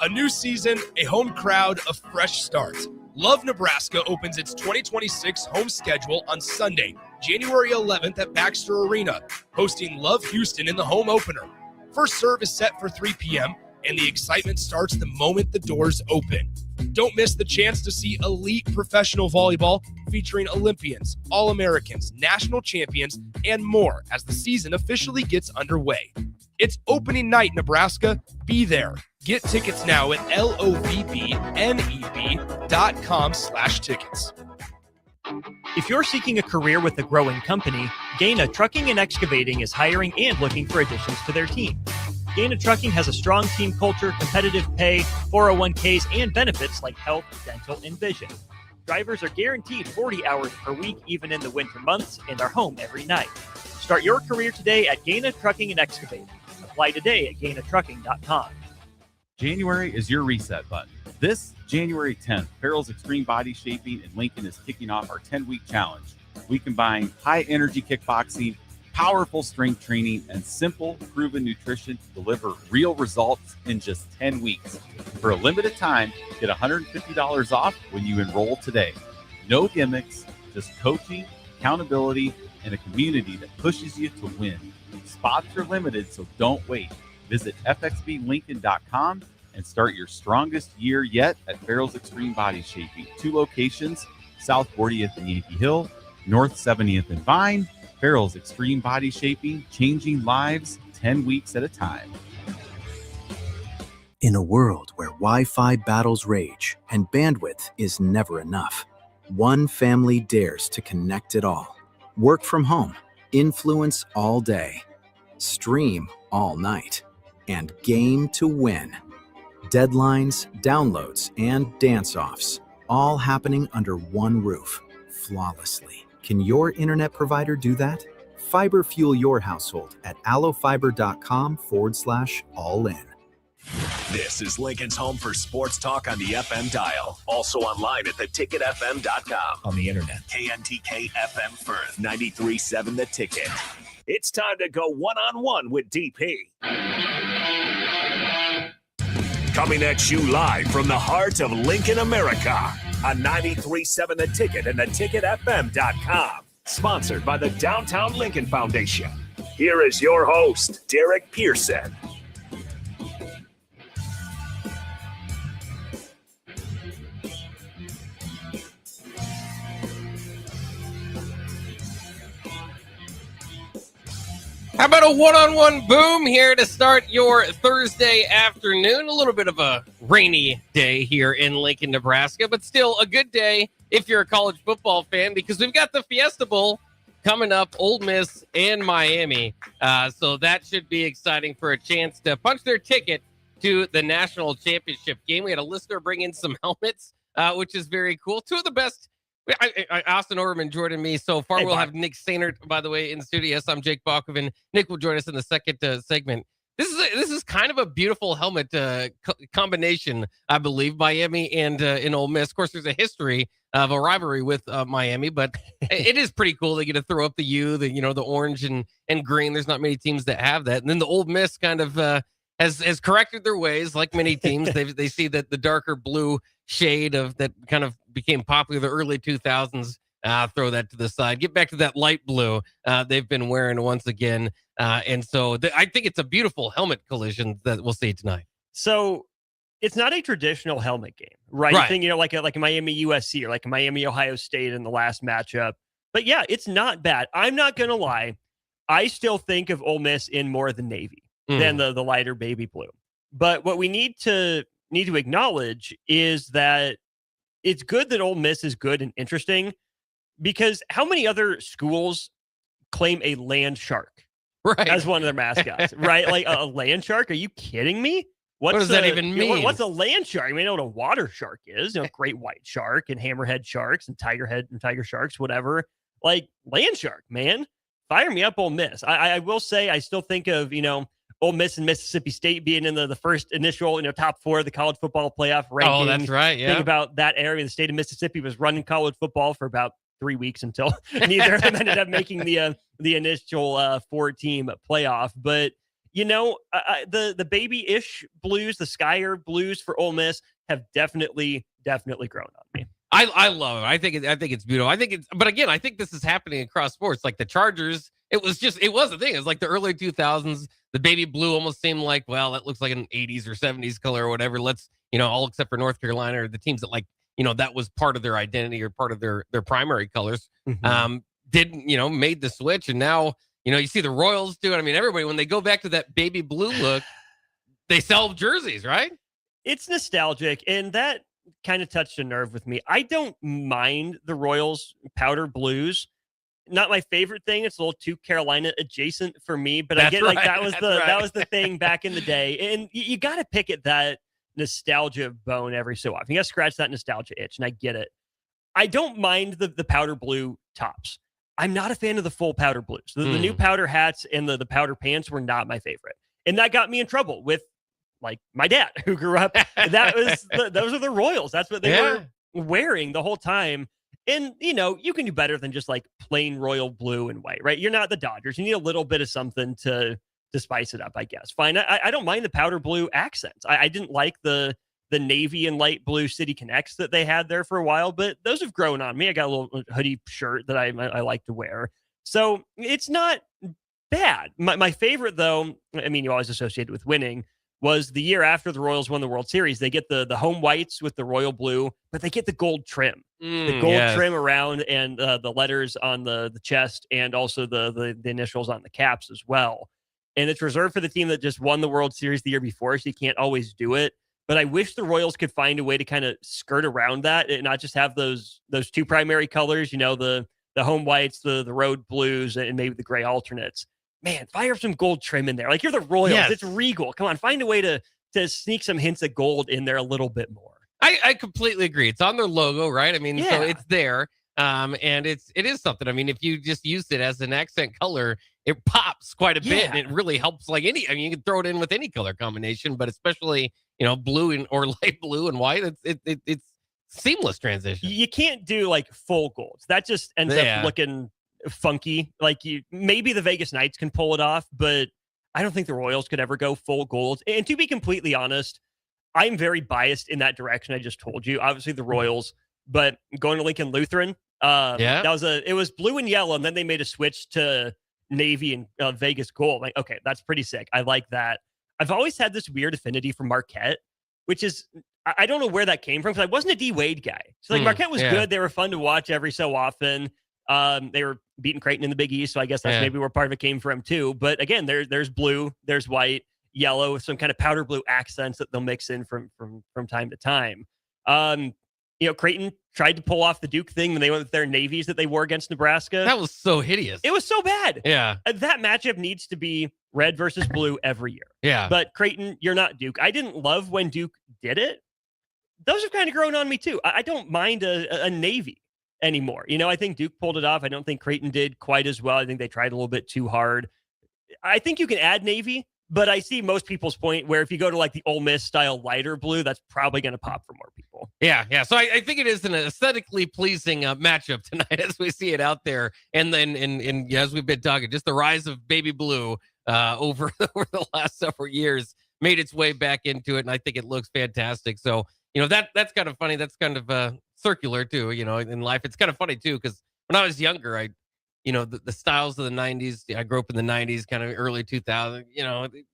A new season, a home crowd, a fresh start. Love Nebraska opens its 2026 home schedule on Sunday, January 11th at Baxter Arena, hosting Love Houston in the home opener. First serve is set for 3 p.m., and the excitement starts the moment the doors open. Don't miss the chance to see elite professional volleyball featuring Olympians, All-Americans, national champions, and more as the season officially gets underway. It's opening night, Nebraska. Be there. Get tickets now at lovneb.com/tickets. If you're seeking a career with a growing company, Gaina Trucking and Excavating is hiring and looking for additions to their team. Gaina Trucking has a strong team culture, competitive pay, 401ks, and benefits like health, dental, and vision. Drivers are guaranteed 40 hours per week, even in the winter months, and are home every night. Start your career today at Gaina Trucking and Excavating. Apply today at GainaTrucking.com. January is your reset button. This January 10th, Farrell's Extreme Body Shaping in Lincoln is kicking off our 10-week challenge. We combine high-energy kickboxing, powerful strength training, and simple, proven nutrition to deliver real results in just 10 weeks. For a limited time, get $150 off when you enroll today. No gimmicks, just coaching, accountability, and a community that pushes you to win. Spots are limited, so don't wait. Visit fxblincoln.com and start your strongest year yet at Farrell's Extreme Body Shaping. 2 locations, South 40th and Yankee Hill, North 70th and Vine. Farrell's Extreme Body Shaping, changing lives 10 weeks at a time. In a world where Wi-Fi battles rage and bandwidth is never enough, one family dares to connect it all. Work from home, influence all day, stream all night, and game to win. Deadlines, downloads, and dance-offs, all happening under one roof, flawlessly. Can your internet provider do that? Fiber fuel your household at allofiber.com/all-in. This is Lincoln's home for sports talk on the FM dial. Also online at theticketfm.com. On the internet. KNTK FM Firth, 93.7 The Ticket. It's time to go one-on-one with DP. Coming at you live from the heart of Lincoln, America. On 93.7 The Ticket and theticketfm.com. Sponsored by the Downtown Lincoln Foundation. Here is your host, Derek Pearson. How about a one-on-one boom here to start your Thursday afternoon? A little bit of a rainy day here in Lincoln, Nebraska, but still a good day if you're a college football fan because we've got the Fiesta Bowl coming up, Ole Miss and Miami. So that should be exciting for a chance to punch their ticket to the national championship game. We had a listener bring in some helmets, which is very cool. Two of the best. Austin Orman joining me so far. We'll have Nick Sainert, by the way, in the studio. Yes, I'm Jake Balkovin. Nick will join us in the second segment. This is kind of a beautiful helmet combination, I believe, Miami and in Ole Miss. Of course, there's a history of a rivalry with Miami, but it is pretty cool. They get to throw up the U, the orange and green. There's not many teams that have that. And then the Ole Miss kind of has corrected their ways, like many teams. They see that the darker blue shade of that kind of became popular in the early 2000s. Throw that to the side. Get back to that light blue they've been wearing once again. And so I think it's a beautiful helmet collision that we'll see tonight. So it's not a traditional helmet game, right? You think, like a Miami USC or like a Miami Ohio State in the last matchup. But yeah, it's not bad. I'm not going to lie. I still think of Ole Miss in more of the navy than the lighter baby blue. But what we need to acknowledge is that it's good that Ole Miss is good and interesting, because how many other schools claim a land shark as one of their mascots, right? Like a land shark? Are you kidding me? What does that even mean? What's a land shark? We know what a water shark is, great white shark and hammerhead sharks and tiger sharks, whatever. Like land shark, man. Fire me up, Ole Miss. I will say I still think of, Ole Miss and Mississippi State being in the first initial, top 4 of the college football playoff rankings. Oh, that's right. Yeah. Think about that area. The state of Mississippi was running college football for about 3 weeks until neither of them ended up making the initial 4-team playoff. But The baby-ish blues, the Skyer blues for Ole Miss have definitely grown on me. I love it. I think it's beautiful. But again, I think this is happening across sports. Like the Chargers, it was a thing. It was like the early 2000s. The baby blue almost seemed like, well, that looks like an 80s or 70s color or whatever. Let's, all except for North Carolina or the teams that that was part of their identity or part of their primary colors. Mm-hmm. Made the switch, and now you see the Royals do it. I mean, everybody, when they go back to that baby blue look, they sell jerseys, right? It's nostalgic, and that kind of touched a nerve with me. I don't mind the Royals powder blues. Not my favorite thing. It's a little too Carolina adjacent for me, but I get right. That was the thing back in the day. And you got to pick at that nostalgia bone every so often. You got to scratch that nostalgia itch, and I get it. I don't mind the powder blue tops. I'm not a fan of the full powder blues. The new powder hats and the powder pants were not my favorite. And that got me in trouble with my dad, who grew up. Those are the Royals. That's what they were wearing the whole time. And, you can do better than just plain royal blue and white, right? You're not the Dodgers. You need a little bit of something to spice it up, I guess. Fine. I don't mind the powder blue accents. I didn't like the navy and light blue City Connects that they had there for a while, but those have grown on me. I got a little hoodie shirt that I like to wear. So it's not bad. My favorite, though, I mean, you always associate it with winning, was the year after the Royals won the World Series. They get the home whites with the royal blue, but they get the gold trim. The gold trim around and the letters on the chest, and also the initials on the caps as well. And it's reserved for the team that just won the World Series the year before, so you can't always do it. But I wish the Royals could find a way to kind of skirt around that and not just have those two primary colors, the home whites, the road blues, and maybe the gray alternates. Man, fire up some gold trim in there. You're the Royals. Yes. It's regal. Come on, find a way to sneak some hints of gold in there a little bit more. I completely agree. It's on their logo, right? I mean, so it's there. And it is something. I mean, if you just use it as an accent color, it pops quite a bit, and it really helps. You can throw it in with any color combination, but especially blue or light blue and white. It's seamless transition. You can't do full golds. That just ends up looking funky. Maybe the Vegas Knights can pull it off, but I don't think the Royals could ever go full golds. And to be completely honest, I'm very biased in that direction. I just told you, obviously the Royals, but going to Lincoln Lutheran, it was blue and yellow, and then they made a switch to navy and Vegas gold. Okay, that's pretty sick. I like that. I've always had this weird affinity for Marquette, which is, I don't know where that came from, because I wasn't a D Wade guy. So Marquette was good. They were fun to watch every so often. They were beating Creighton in the Big East, so I guess that's maybe where part of it came from too. But again, there's blue, there's white, yellow, with some kind of powder blue accents that they'll mix in from time to time. Creighton tried to pull off the Duke thing when they went with their navies that they wore against Nebraska. That was so hideous. It was so bad. Yeah. That matchup needs to be red versus blue every year. Yeah. But Creighton, you're not Duke. I didn't love when Duke did it. Those have kind of grown on me too. I don't mind a navy anymore. I think Duke pulled it off. I don't think Creighton did quite as well. I think they tried a little bit too hard. I think you can add navy, but I see most people's point where if you go to the Ole Miss style lighter blue, that's probably going to pop for more people. Yeah. So I think it is an aesthetically pleasing matchup tonight as we see it out there. And then, as we've been talking, just the rise of baby blue over the last several years made its way back into it. And I think it looks fantastic. So, that's kind of funny. That's kind of circular too, in life. It's kind of funny too, because when I was younger, the styles of the 90s, I grew up in the 90s, kind of early 2000s,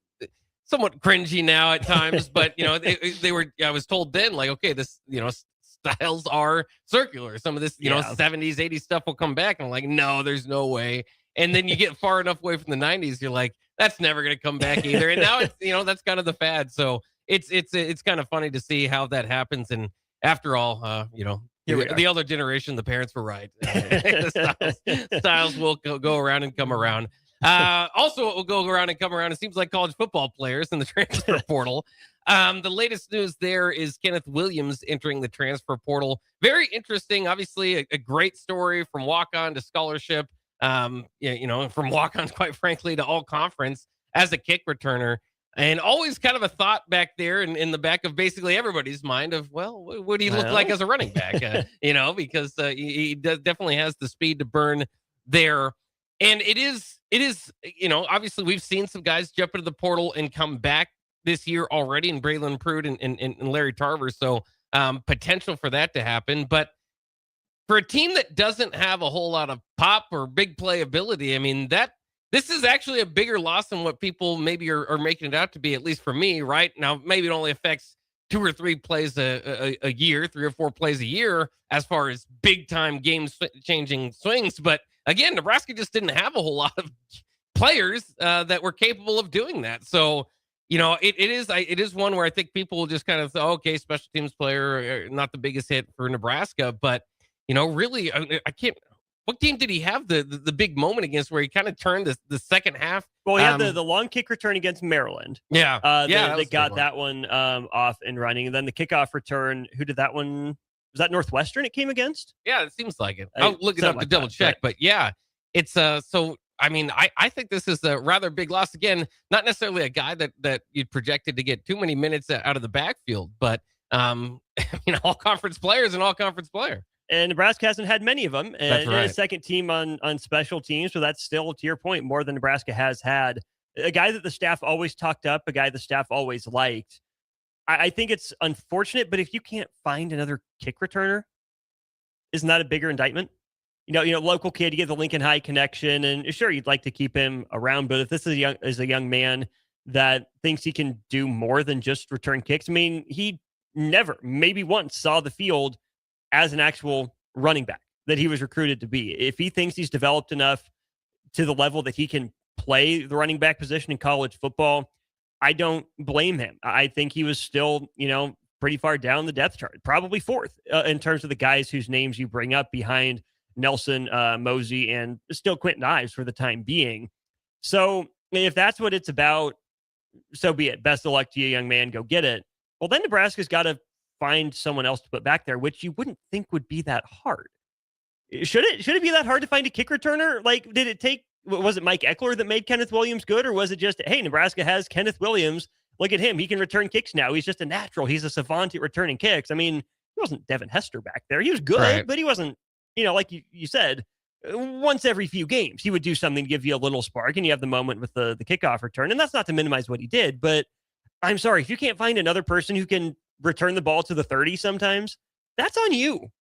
somewhat cringy now at times, but, they were, I was told then, okay, this, styles are circular. Some of this, 70s, 80s stuff will come back. And I'm like, no, there's no way. And then you get far enough away from the 90s, you're like, that's never going to come back either. And now it's, that's kind of the fad. So it's kind of funny to see how that happens. And after all, the older generation, the parents were right. Styles will go around and come around. Also, it will go around and come around. It seems like college football players in the transfer portal. The latest news there is Kenneth Williams entering the transfer portal. Very interesting. Obviously, a great story from walk-on to scholarship. From walk-on, quite frankly, to all conference as a kick returner. And always kind of a thought back there in the back of basically everybody's mind of, well, what do you look like as a running back? Because he definitely has the speed to burn there. And it is, obviously we've seen some guys jump into the portal and come back this year already, and Braylon Pruitt and Larry Tarver. So potential for that to happen. But for a team that doesn't have a whole lot of pop or big play ability, I mean, this is actually a bigger loss than what people maybe are making it out to be, at least for me, right? Now, maybe it only affects 2 or 3 plays a year, 3 or 4 plays a year as far as big time game changing swings. But again, Nebraska just didn't have a whole lot of players that were capable of doing that. So, it is one where I think people will just kind of say, okay, special teams player, not the biggest hit for Nebraska, but really, I can't. What game did he have the big moment against where he kind of turned the second half? Well, he had the long kick return against Maryland. Yeah. They got that one off and running. And then the kickoff return, who did that one? Was that Northwestern it came against? Yeah, it seems like it. I'll look it up to double check. But yeah, it's so, I mean, I think this is a rather big loss. Again, not necessarily a guy that you'd projected to get too many minutes out of the backfield, but all conference players and all conference player. And Nebraska hasn't had many of them. And That's right. A second team on special teams. So that's still, to your point, more than Nebraska has had. A guy that the staff always talked up, a guy the staff always liked. I think it's unfortunate, but if you can't find another kick returner, isn't that a bigger indictment? Local kid, you get the Lincoln High connection, and sure, you'd like to keep him around. But if this is a young man that thinks he can do more than just return kicks, I mean, he never, maybe once, saw the field as an actual running back that he was recruited to be. If he thinks he's developed enough to the level that he can play the running back position in college football, I don't blame him. I think he was still, pretty far down the depth chart, probably 4th in terms of the guys whose names you bring up behind Nelson, Mosey, and still Quentin Ives for the time being. So if that's what it's about, so be it. Best of luck to you, young man. Go get it. Well, then Nebraska's got to find someone else to put back there, which you wouldn't think would be that hard. Should it be that hard to find a kick returner? Like, did it take, was it Mike Eckler that made Kenneth Williams good? Or was it just, hey, Nebraska has Kenneth Williams. Look at him. He can return kicks now. He's just a natural. He's a savant at returning kicks. I mean, he wasn't Devin Hester back there. He was good, right, but he wasn't, like you said, once every few games, he would do something to give you a little spark, and you have the moment with the kickoff return. And that's not to minimize what he did, but I'm sorry, if you can't find another person who can return the ball to the 30 sometimes, that's on you.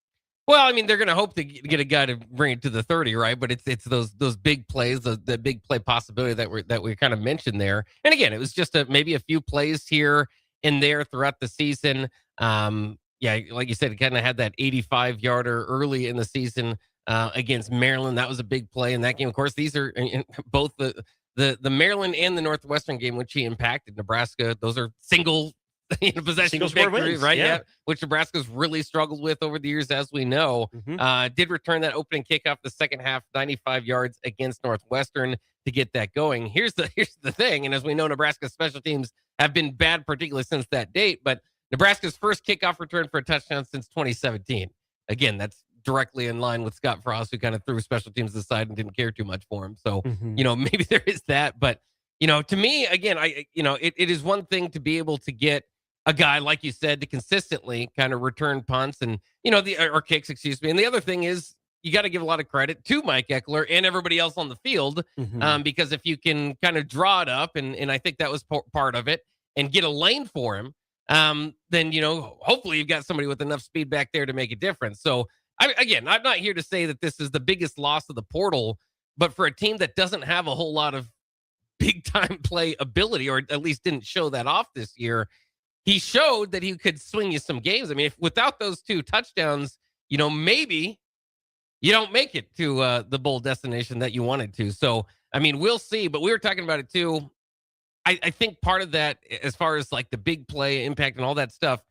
Well, I mean, they're going to hope to get a guy to bring it to the 30, right? But it's those big plays, the big play possibility that we kind of mentioned there. And again, it was just maybe a few plays here and there throughout the season. Like you said, it kind of had that 85-yarder early in the season against Maryland. That was a big play in that game. Of course, these are both the Maryland and the Northwestern game, which he impacted Nebraska. Those are single possession victory, right? Yeah. Which Nebraska's really struggled with over the years, as we know. Did return that opening kickoff the second half, 95 yards against Northwestern to get that going. Here's the thing, and as we know, Nebraska's special teams have been bad, particularly since that date, but Nebraska's first kickoff return for a touchdown since 2017. Again, that's directly in line with Scott Frost, who kind of threw special teams aside and didn't care too much for him. So, maybe there is that, but to me, again, it is one thing to be able to get a guy, like you said, to consistently kind of return punts and, or kicks, excuse me. And the other thing is you got to give a lot of credit to Mike Eckler and everybody else on the field, because if you can kind of draw it up, and I think that was part of it, and get a lane for him, then, hopefully you've got somebody with enough speed back there to make a difference. So, I'm not here to say that this is the biggest loss of the portal, but for a team that doesn't have a whole lot of big-time play ability, or at least didn't show that off this year, he showed that he could swing you some games. I mean, without those 2 touchdowns, maybe you don't make it to the bowl destination that you wanted to. So, I mean, we'll see. But we were talking about it too. I think part of that, as far as like the big play impact and all that stuff,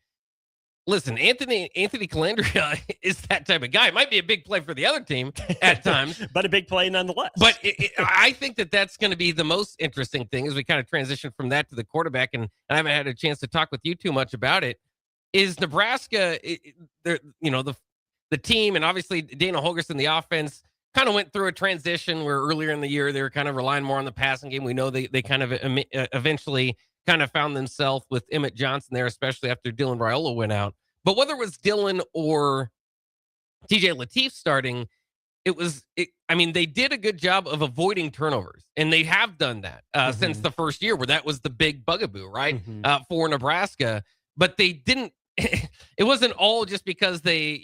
listen, Anthony Calandria is that type of guy. It might be a big play for the other team at times, but a big play nonetheless. But I think that's going to be the most interesting thing as we kind of transition from that to the quarterback. And I haven't had a chance to talk with you too much about it. Is Nebraska, the team, and obviously Dana Holgorsen, the offense, kind of went through a transition where earlier in the year they were kind of relying more on the passing game. We know they kind of eventually kind of found themselves with Emmett Johnson there, especially after Dylan Raiola went out. But whether it was Dylan or TJ Lateef starting, I mean, they did a good job of avoiding turnovers, and they have done that since the first year, where that was the big bugaboo, right? For Nebraska. But they didn't, it wasn't all just because they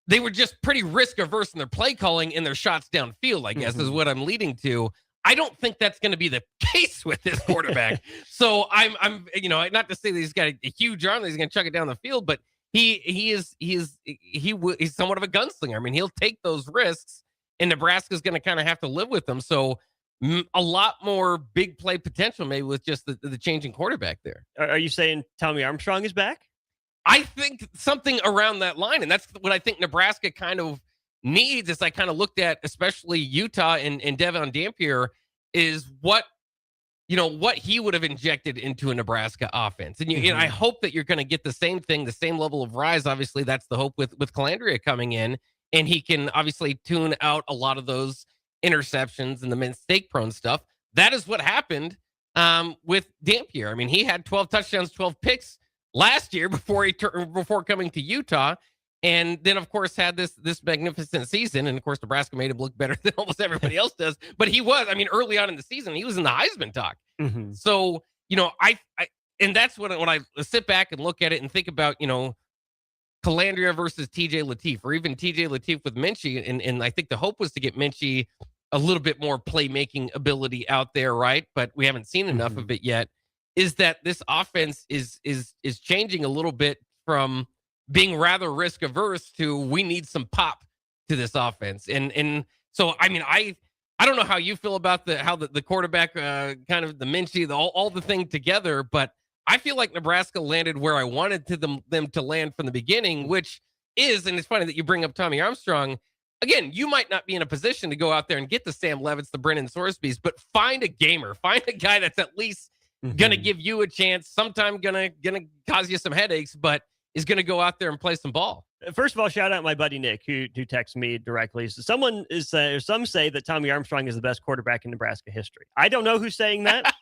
were just pretty risk averse in their play calling and their shots downfield, I guess, is what I'm leading to. I don't think that's going to be the case with this quarterback. So I'm not to say that he's got a huge arm that he's going to chuck it down the field, but he's somewhat of a gunslinger. I mean, he'll take those risks, and Nebraska's going to kind of have to live with them. So a lot more big play potential, maybe, with just the changing quarterback there. Are you saying Tommy Armstrong is back? I think something around that line, and that's what I think Nebraska kind of needs. As I kind of looked at, especially Utah and Devon Dampier, is what he would have injected into a Nebraska offense. And I hope that you're going to get the same thing, the same level of rise. Obviously, that's the hope with Calandria coming in, and he can obviously tune out a lot of those interceptions and the mistake-prone stuff. That is what happened with Dampier. I mean, he had 12 touchdowns, 12 picks last year before coming to Utah, and then of course had this magnificent season. And of course, Nebraska made him look better than almost everybody else does. But he was, I mean, early on in the season, he was in the Heisman talk. So I and that's when I sit back and look at it and think about Calandria versus TJ Lateef, or even TJ Lateef with Minchie, and I think the hope was to get Minchie a little bit more playmaking ability out there, right? But we haven't seen enough of it yet. Is that this offense is changing a little bit from being rather risk averse to we need some pop to this offense. And so, I mean, I don't know how you feel about how the quarterback, kind of the Minchie, all the thing together, but I feel like Nebraska landed where I wanted them to land from the beginning, which is, and it's funny that you bring up Tommy Armstrong. Again, you might not be in a position to go out there and get the Sam Levitts, the Brennan Sorsbys, but find a gamer, find a guy that's at least gonna give you a chance, sometime gonna cause you some headaches, but is gonna go out there and play some ball. First of all, shout out my buddy Nick, who texts me directly. So some say that Tommy Armstrong is the best quarterback in Nebraska history. I don't know who's saying that.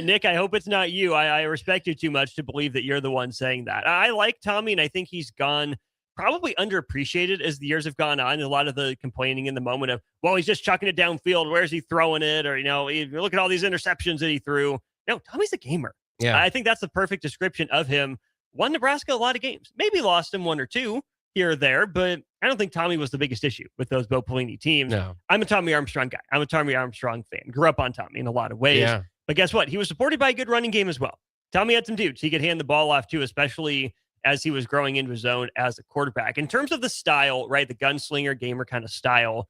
Nick, I hope it's not you. I respect you too much to believe that you're the one saying that. I like Tommy, and I think he's gone probably underappreciated as the years have gone on. A lot of the complaining in the moment of, well, he's just chucking it downfield. Where's he throwing it? Or, look at all these interceptions that he threw. No, Tommy's a gamer. Yeah, I think that's the perfect description of him. Won Nebraska a lot of games. Maybe lost him one or two here or there, but I don't think Tommy was the biggest issue with those Bo Pelini teams. No. I'm a Tommy Armstrong guy. I'm a Tommy Armstrong fan. Grew up on Tommy in a lot of ways. Yeah. But guess what? He was supported by a good running game as well. Tommy had some dudes he could hand the ball off to, especially as he was growing into his own as a quarterback. In terms of the style, right, the gunslinger gamer kind of style,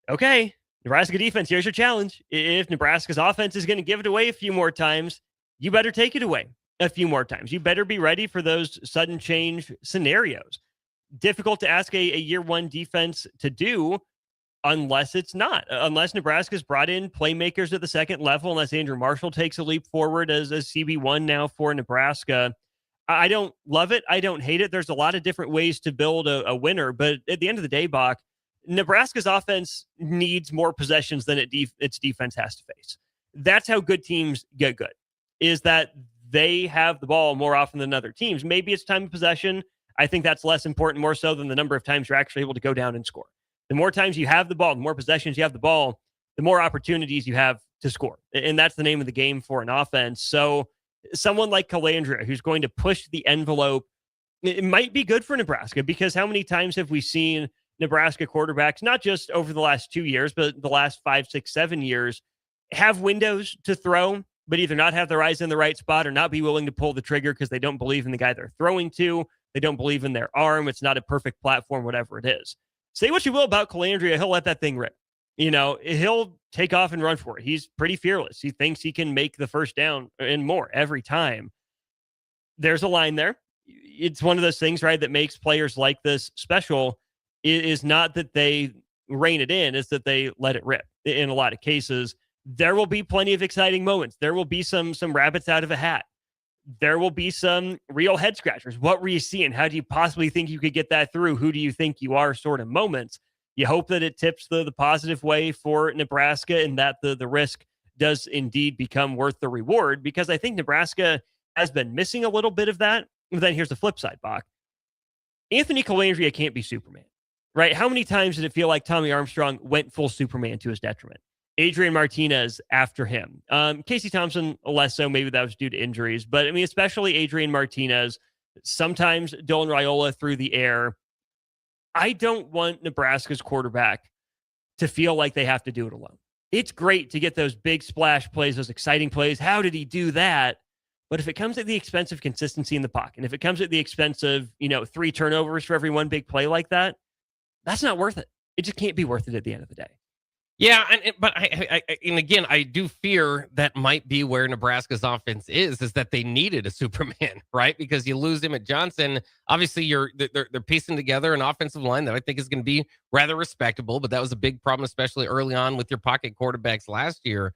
okay, Nebraska defense, here's your challenge. If Nebraska's offense is going to give it away a few more times, you better take it away a few more times. You better be ready for those sudden change scenarios. Difficult to ask a year one defense to do unless it's not. Unless Nebraska's brought in playmakers at the second level, unless Andrew Marshall takes a leap forward as a CB1 now for Nebraska. I don't love it. I don't hate it. There's a lot of different ways to build a winner, but at the end of the day, Bach, Nebraska's offense needs more possessions than its defense has to face. That's how good teams get good, is that they have the ball more often than other teams. Maybe it's time of possession. I think that's less important, more so than the number of times you're actually able to go down and score. The more times you have the ball, the more possessions you have the ball, the more opportunities you have to score. And that's the name of the game for an offense. So someone like Calandria, who's going to push the envelope, it might be good for Nebraska, because how many times have we seen Nebraska quarterbacks, not just over the last 2 years, but the last 5, 6, 7 years, have windows to throw, but either not have their eyes in the right spot or not be willing to pull the trigger because they don't believe in the guy they're throwing to. They don't believe in their arm. It's not a perfect platform, whatever it is. Say what you will about Calandria, he'll let that thing rip. He'll take off and run for it. He's pretty fearless. He thinks he can make the first down and more every time. There's a line there. It's one of those things, right, that makes players like this special. It is not that they rein it in, it's that they let it rip. In a lot of cases, there will be plenty of exciting moments. There will be some rabbits out of a hat. There will be some real head scratchers. What were you seeing? How do you possibly think you could get that through? Who do you think you are sort of moments? You hope that it tips the positive way for Nebraska, and that the risk does indeed become worth the reward, because I think Nebraska has been missing a little bit of that. But then here's the flip side, Bach. Anthony Calandria can't be Superman, right? How many times did it feel like Tommy Armstrong went full Superman to his detriment? Adrian Martinez after him. Casey Thompson, less so. Maybe that was due to injuries. But, I mean, especially Adrian Martinez, sometimes Dylan Raiola through the air. I don't want Nebraska's quarterback to feel like they have to do it alone. It's great to get those big splash plays, those exciting plays. How did he do that? But if it comes at the expense of consistency in the pocket, and if it comes at the expense of, 3 turnovers for every one big play like that, that's not worth it. It just can't be worth it at the end of the day. Yeah, but and again, I do fear that might be where Nebraska's offense is that they needed a Superman, right? Because you lose Emmett Johnson. Obviously, they're piecing together an offensive line that I think is going to be rather respectable, but that was a big problem, especially early on with your pocket quarterbacks last year.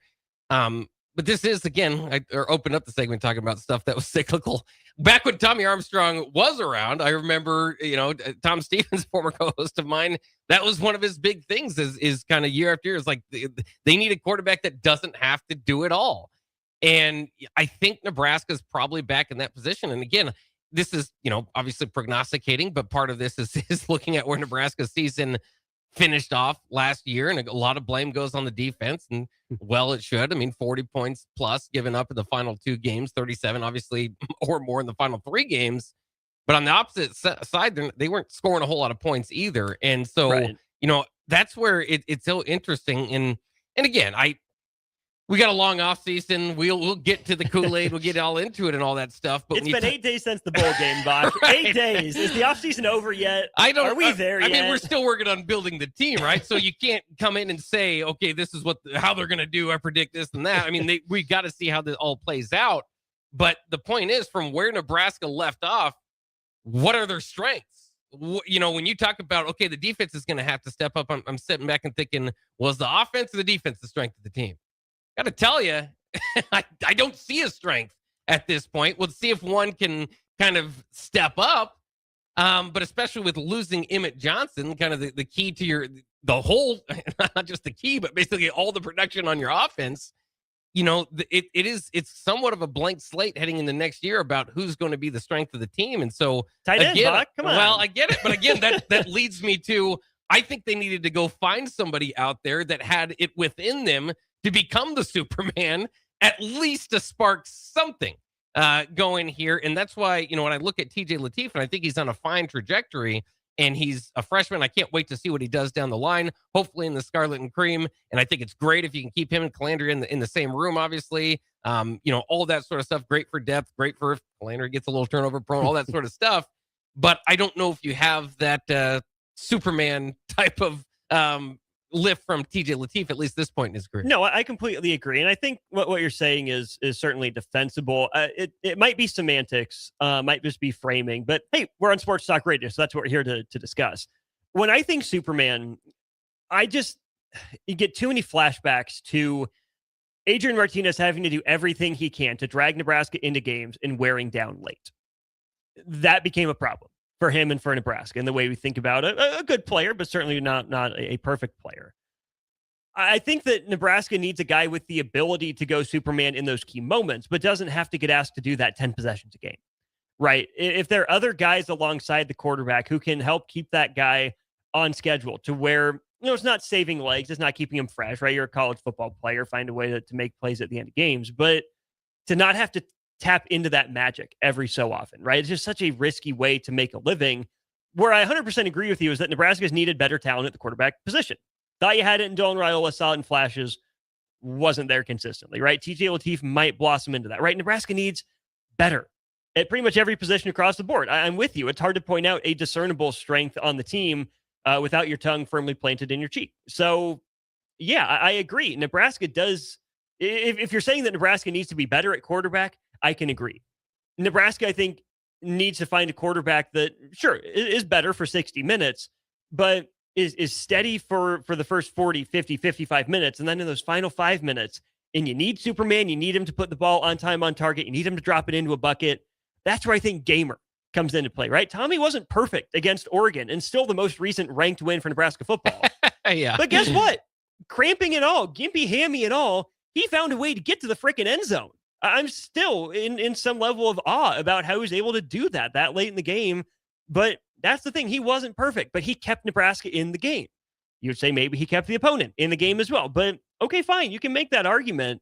But this is, again, I opened up the segment talking about stuff that was cyclical. Back when Tommy Armstrong was around, I remember, Tom Stevens, former co-host of mine, that was one of his big things is kind of year after year. It's like they need a quarterback that doesn't have to do it all. And I think Nebraska's probably back in that position. And again, this is, obviously prognosticating, but part of this is looking at where Nebraska's season finished off last year, and a lot of blame goes on the defense, and well, it should. I mean, 40 points plus given up in the final 2 games, 37 obviously or more in the final 3 games. But on the opposite side, they weren't scoring a whole lot of points either. And so, Right. That's where it's so interesting. And again, we got a long off season. We'll get to the Kool-Aid. We'll get all into it and all that stuff. But It's been 8 days since the bowl game, Bach. Right. 8 days. Is the offseason over yet? Are we there yet? I mean, we're still working on building the team, right? So you can't come in and say, okay, this is how they're going to do. I predict this and that. I mean, we got to see how this all plays out. But the point is, from where Nebraska left off, what are their strengths? When you talk about, okay, the defense is going to have to step up. I'm sitting back and thinking, was the offense or the defense the strength of the team? Got to tell you, I don't see a strength at this point. We'll see if one can kind of step up. But especially with losing Emmett Johnson, kind of the key to the whole, not just the key, but basically all the production on your offense, it's somewhat of a blank slate heading into next year about who's going to be the strength of the team. And so, Tight end, Buck. Come on. Well, I get it. But again, that leads me to, I think they needed to go find somebody out there that had it within them to become the Superman, at least to spark something going here. And that's why, when I look at TJ Lateef, and I think he's on a fine trajectory, and he's a freshman. I can't wait to see what he does down the line, hopefully in the Scarlet and Cream. And I think it's great if you can keep him and Calandria in the same room, obviously. All that sort of stuff. Great for depth, great for if Calandria gets a little turnover prone, all that sort of stuff. But I don't know if you have that Superman type of lift from TJ Lateef, at least this point in his career. No, I completely agree. And I think what you're saying is certainly defensible. It might be semantics, might just be framing, but hey, we're on Sports Talk Radio, so that's what we're here to discuss. When I think Superman, you get too many flashbacks to Adrian Martinez having to do everything he can to drag Nebraska into games and wearing down late. That became a problem for him and for Nebraska, and the way we think about a good player, but certainly not a perfect player. I think that Nebraska needs a guy with the ability to go Superman in those key moments, but doesn't have to get asked to do that 10 possessions a game, right? If there are other guys alongside the quarterback who can help keep that guy on schedule to where, it's not saving legs, it's not keeping him fresh, right? You're a college football player, find a way to make plays at the end of games, but to not have to tap into that magic every so often, right? It's just such a risky way to make a living. Where I 100% agree with you is that Nebraska's needed better talent at the quarterback position. Thought you had it in Dylan Raiola, saw it in flashes, wasn't there consistently, right? TJ Lateef might blossom into that, right? Nebraska needs better at pretty much every position across the board. I'm with you. It's hard to point out a discernible strength on the team without your tongue firmly planted in your cheek. So, yeah, I agree. Nebraska does, if you're saying that Nebraska needs to be better at quarterback, I can agree. Nebraska, I think, needs to find a quarterback that, sure, is better for 60 minutes, but is steady for the first 40, 50, 55 minutes. And then in those final 5 minutes, and you need Superman, you need him to put the ball on time, on target, you need him to drop it into a bucket. That's where I think Gamer comes into play, right? Tommy wasn't perfect against Oregon and still the most recent ranked win for Nebraska football. Yeah. But guess what? Cramping and all, gimpy hammy and all, he found a way to get to the freaking end zone. I'm still in some level of awe about how he was able to do that late in the game. But That's the thing. He wasn't perfect, but he kept Nebraska in the game. You would say maybe he kept the opponent in the game as well. But okay, fine. You can make that argument.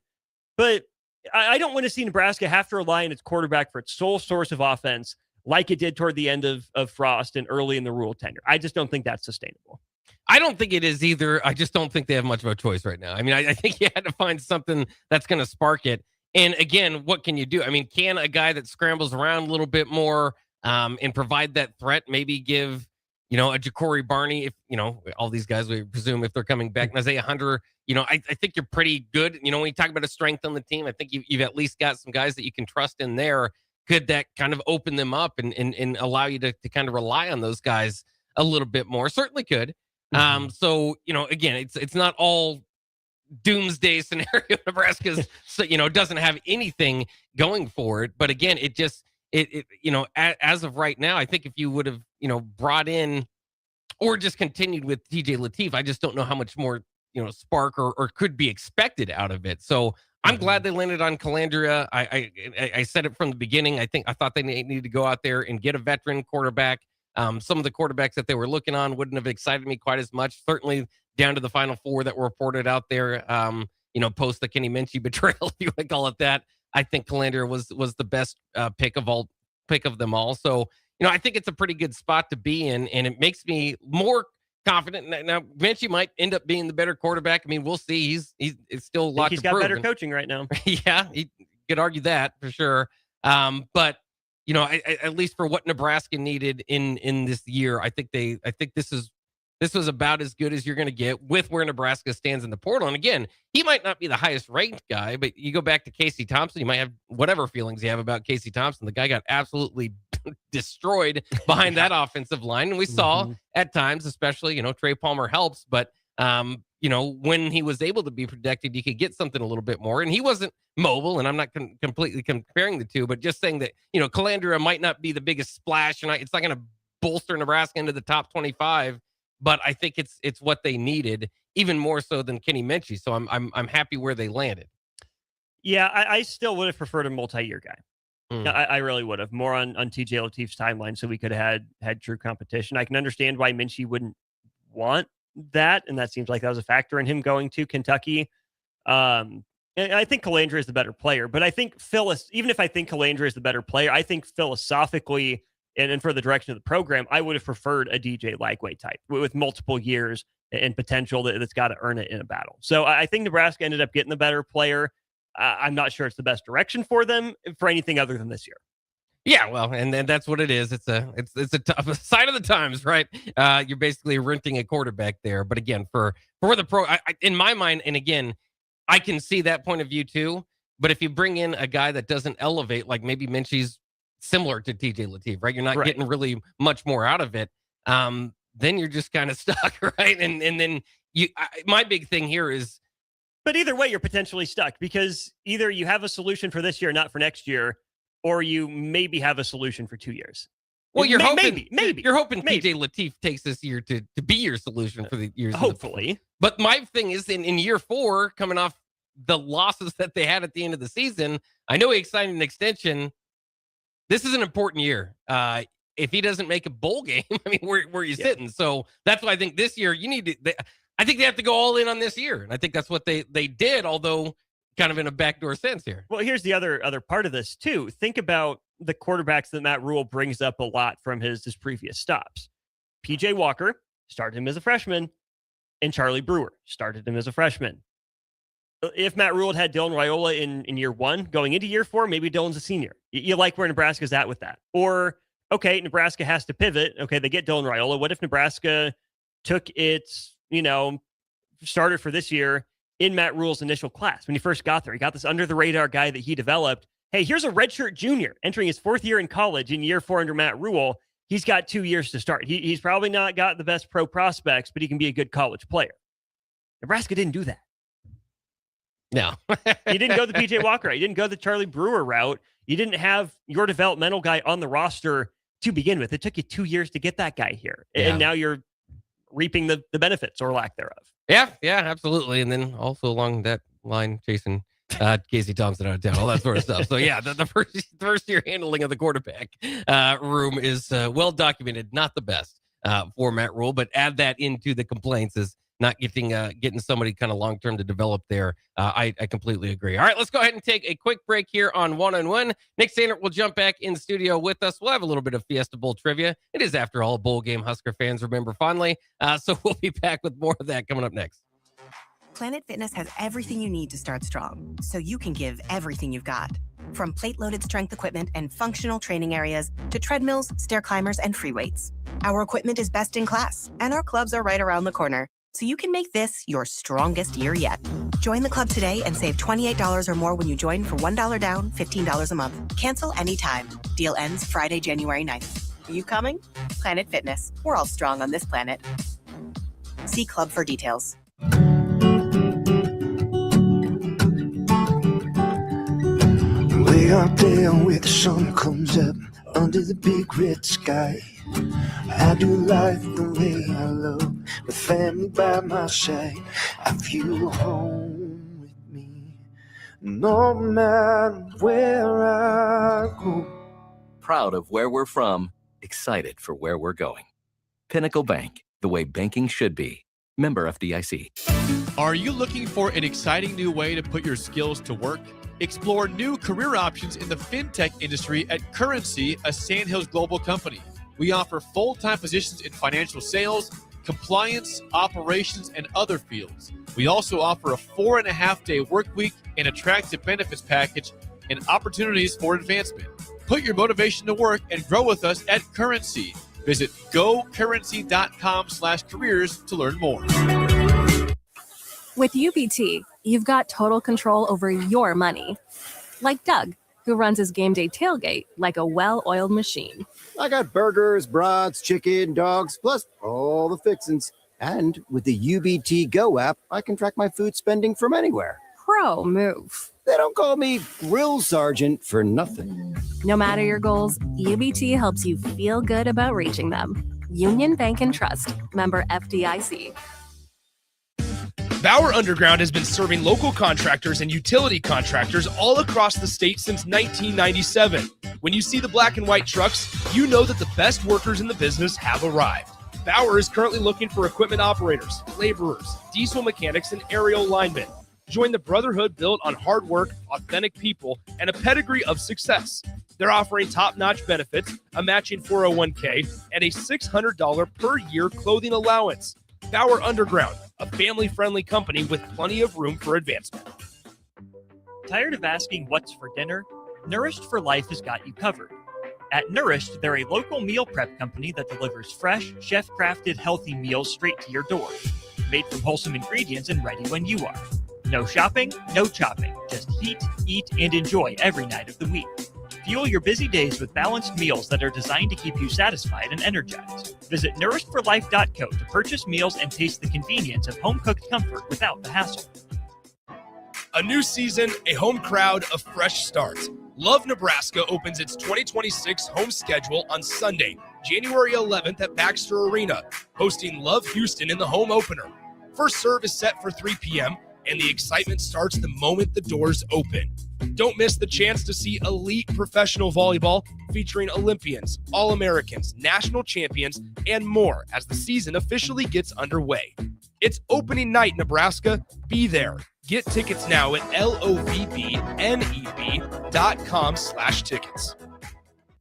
But I don't want to see Nebraska have to rely on its quarterback for its sole source of offense like it did toward the end of Frost and early in the Rule tenure. I just don't think that's sustainable. I don't think it is either. I just don't think they have much of a choice right now. I mean, I think you had to find something that's going to spark it. And again, what can you do? I mean, can a guy that scrambles around a little bit more and provide that threat, maybe give, a Ja'Cory Barney, if, all these guys, we presume, if they're coming back, and Isaiah Hunter, I think you're pretty good. When you talk about a strength on the team, I think you've at least got some guys that you can trust in there. Could that kind of open them up and allow you to kind of rely on those guys a little bit more? Certainly could. So, again, it's not all doomsday scenario. Nebraska's, doesn't have anything going for it. But again, as of right now, I think if you would have, brought in or just continued with TJ Lateef, I just don't know how much more, spark or could be expected out of it. So I'm glad they landed on Calandria. I said it from the beginning. I thought they needed to go out there and get a veteran quarterback. Some of the quarterbacks that they were looking on wouldn't have excited me quite as much. Certainly down to the Final Four that were reported out there, post the Kenny Minchie betrayal, if you want to call it that. I think Calandria was the best pick of them all. So, I think it's a pretty good spot to be in, and it makes me more confident. Now, Minchie might end up being the better quarterback. I mean, we'll see. He's still a lot to prove. He's got better coaching right now. Yeah, he could argue that for sure. But at least for what Nebraska needed in this year, I think this was about as good as you're going to get with where Nebraska stands in the portal. And again, he might not be the highest ranked guy, but you go back to Casey Thompson, you might have whatever feelings you have about Casey Thompson. The guy got absolutely destroyed behind that offensive line. And we saw at times, especially, Trey Palmer helps, but when he was able to be protected, you could get something a little bit more. And he wasn't mobile, and I'm not completely comparing the two, but just saying that, Calandria might not be the biggest splash, and it's not going to bolster Nebraska into the top 25, but I think it's what they needed, even more so than Kenny Minchie. So I'm happy where they landed. Yeah, I still would have preferred a multi-year guy. I really would have. More on TJ Lateef's timeline, so we could have had true competition. I can understand why Minchie wouldn't want that, and that seems like that was a factor in him going to Kentucky. And I think Calandria is the better player, but I think even if I think Calandria is the better player, I think philosophically and for the direction of the program, I would have preferred a DJ Lagway type with multiple years and potential that's got to earn it in a battle. So I think Nebraska ended up getting the better player. I'm not sure it's the best direction for them for anything other than this year. Yeah, well, and then that's what it is. It's a tough sign of the times, right? You're basically renting a quarterback there. But again, for the pro, in my mind, and again, I can see that point of view too. But if you bring in a guy that doesn't elevate, like maybe Minchie's similar to TJ Lateef, right? You're not getting really much more out of it. Then you're just kind of stuck, right? And then my big thing here is, but either way, you're potentially stuck because either you have a solution for this year, not for next year, or you maybe have a solution for 2 years. Well, you're hoping maybe you're hoping TJ Lateef takes this year to be your solution for the years. Hopefully. But my thing is in year 4, coming off the losses that they had at the end of the season, I know he signed an extension. This is an important year. If he doesn't make a bowl game, I mean, where are you sitting? So that's why I think this year you need to. I think they have to go all in on this year, and I think that's what they did. Although kind of in a backdoor sense here. Well, here's the other part of this too. Think about the quarterbacks that Matt Rule brings up a lot from his previous stops. PJ Walker started him as a freshman, and Charlie Brewer started him as a freshman. If Matt Rule had Dylan Raiola in year 1, going into year 4, maybe Dylan's a senior. You like where Nebraska's at with that. Or, okay, Nebraska has to pivot. Okay, they get Dylan Raiola. What if Nebraska took its, starter for this year in Matt Rule's initial class? When he first got there, he got this under-the-radar guy that he developed. Hey, here's a redshirt junior entering his 4th year in college in year 4 under Matt Rule. He's got 2 years to start. He's probably not got the best pro prospects, but he can be a good college player. Nebraska didn't do that. No. You didn't go the PJ Walker route. You didn't go the Charlie Brewer route. You didn't have your developmental guy on the roster to begin with. It took you 2 years to get that guy here. Yeah. And now you're reaping the benefits or lack thereof. Yeah, absolutely. And then also along that line, Jason, Casey Thompson out of town, all that sort of stuff. So yeah, the first year handling of the quarterback room is well documented. Not the best format rule, but add that into the complaints is not getting somebody kind of long term to develop there. I completely agree. All right, let's go ahead and take a quick break here on One-on-One. Nick Sainert will jump back in studio with us. We'll have a little bit of Fiesta Bowl trivia. It is, after all, a bowl game Husker fans remember fondly. So we'll be back with more of that coming up next. Planet Fitness has everything you need to start strong, so you can give everything you've got. From plate-loaded strength equipment and functional training areas to treadmills, stair climbers, and free weights. Our equipment is best in class, and our clubs are right around the corner, so you can make this your strongest year yet. Join the club today and save $28 or more when you join for $1 down, $15 a month. Cancel anytime. Deal ends Friday, January 9th. Are you coming? Planet Fitness. We're all strong on this planet. See club for details. Way out there where the sun comes up under the big red sky, I do life the way I love, with family by my side. I feel home with me, no matter where I go. Proud of where we're from, excited for where we're going. Pinnacle Bank, the way banking should be. Member FDIC. Are you looking for an exciting new way to put your skills to work? Explore new career options in the fintech industry at Currency, a Sandhills global company. We offer full-time positions in financial sales, compliance, operations, and other fields. We also offer a 4.5-day work week, an attractive benefits package, and opportunities for advancement. Put your motivation to work and grow with us at Currency. Visit gocurrency.com/careers to learn more. With UBT, you've got total control over your money. Like Doug, who runs his game day tailgate like a well-oiled machine. I got burgers, brats, chicken, dogs, plus all the fixins. And with the UBT Go app, I can track my food spending from anywhere. Pro move. They don't call me Grill Sergeant for nothing. No matter your goals, UBT helps you feel good about reaching them. Union Bank and Trust. Member FDIC. Bauer Underground has been serving local contractors and utility contractors all across the state since 1997. When you see the black and white trucks, you know that the best workers in the business have arrived. Bauer is currently looking for equipment operators, laborers, diesel mechanics, and aerial linemen. Join the brotherhood built on hard work, authentic people, and a pedigree of success. They're offering top-notch benefits, a matching 401k, and a $600 per year clothing allowance. Bauer Underground, a family-friendly company with plenty of room for advancement. Tired of asking what's for dinner? Nourished for Life has got you covered. At Nourished, they're a local meal prep company that delivers fresh, chef-crafted, healthy meals straight to your door. Made from wholesome ingredients and ready when you are. No shopping, no chopping. Just heat, eat, and enjoy every night of the week. Fuel your busy days with balanced meals that are designed to keep you satisfied and energized. Visit nourishedforlife.co to purchase meals and taste the convenience of home-cooked comfort without the hassle. A new season, a home crowd, a fresh start. Love Nebraska opens its 2026 home schedule on Sunday, January 11th at Baxter Arena, hosting Love Houston in the home opener. First serve is set for 3 p.m., and the excitement starts the moment the doors open. Don't miss the chance to see elite professional volleyball featuring Olympians, All-Americans, national champions, and more as the season officially gets underway. It's opening night, Nebraska. Be there. Get tickets now at lovneb.com/tickets.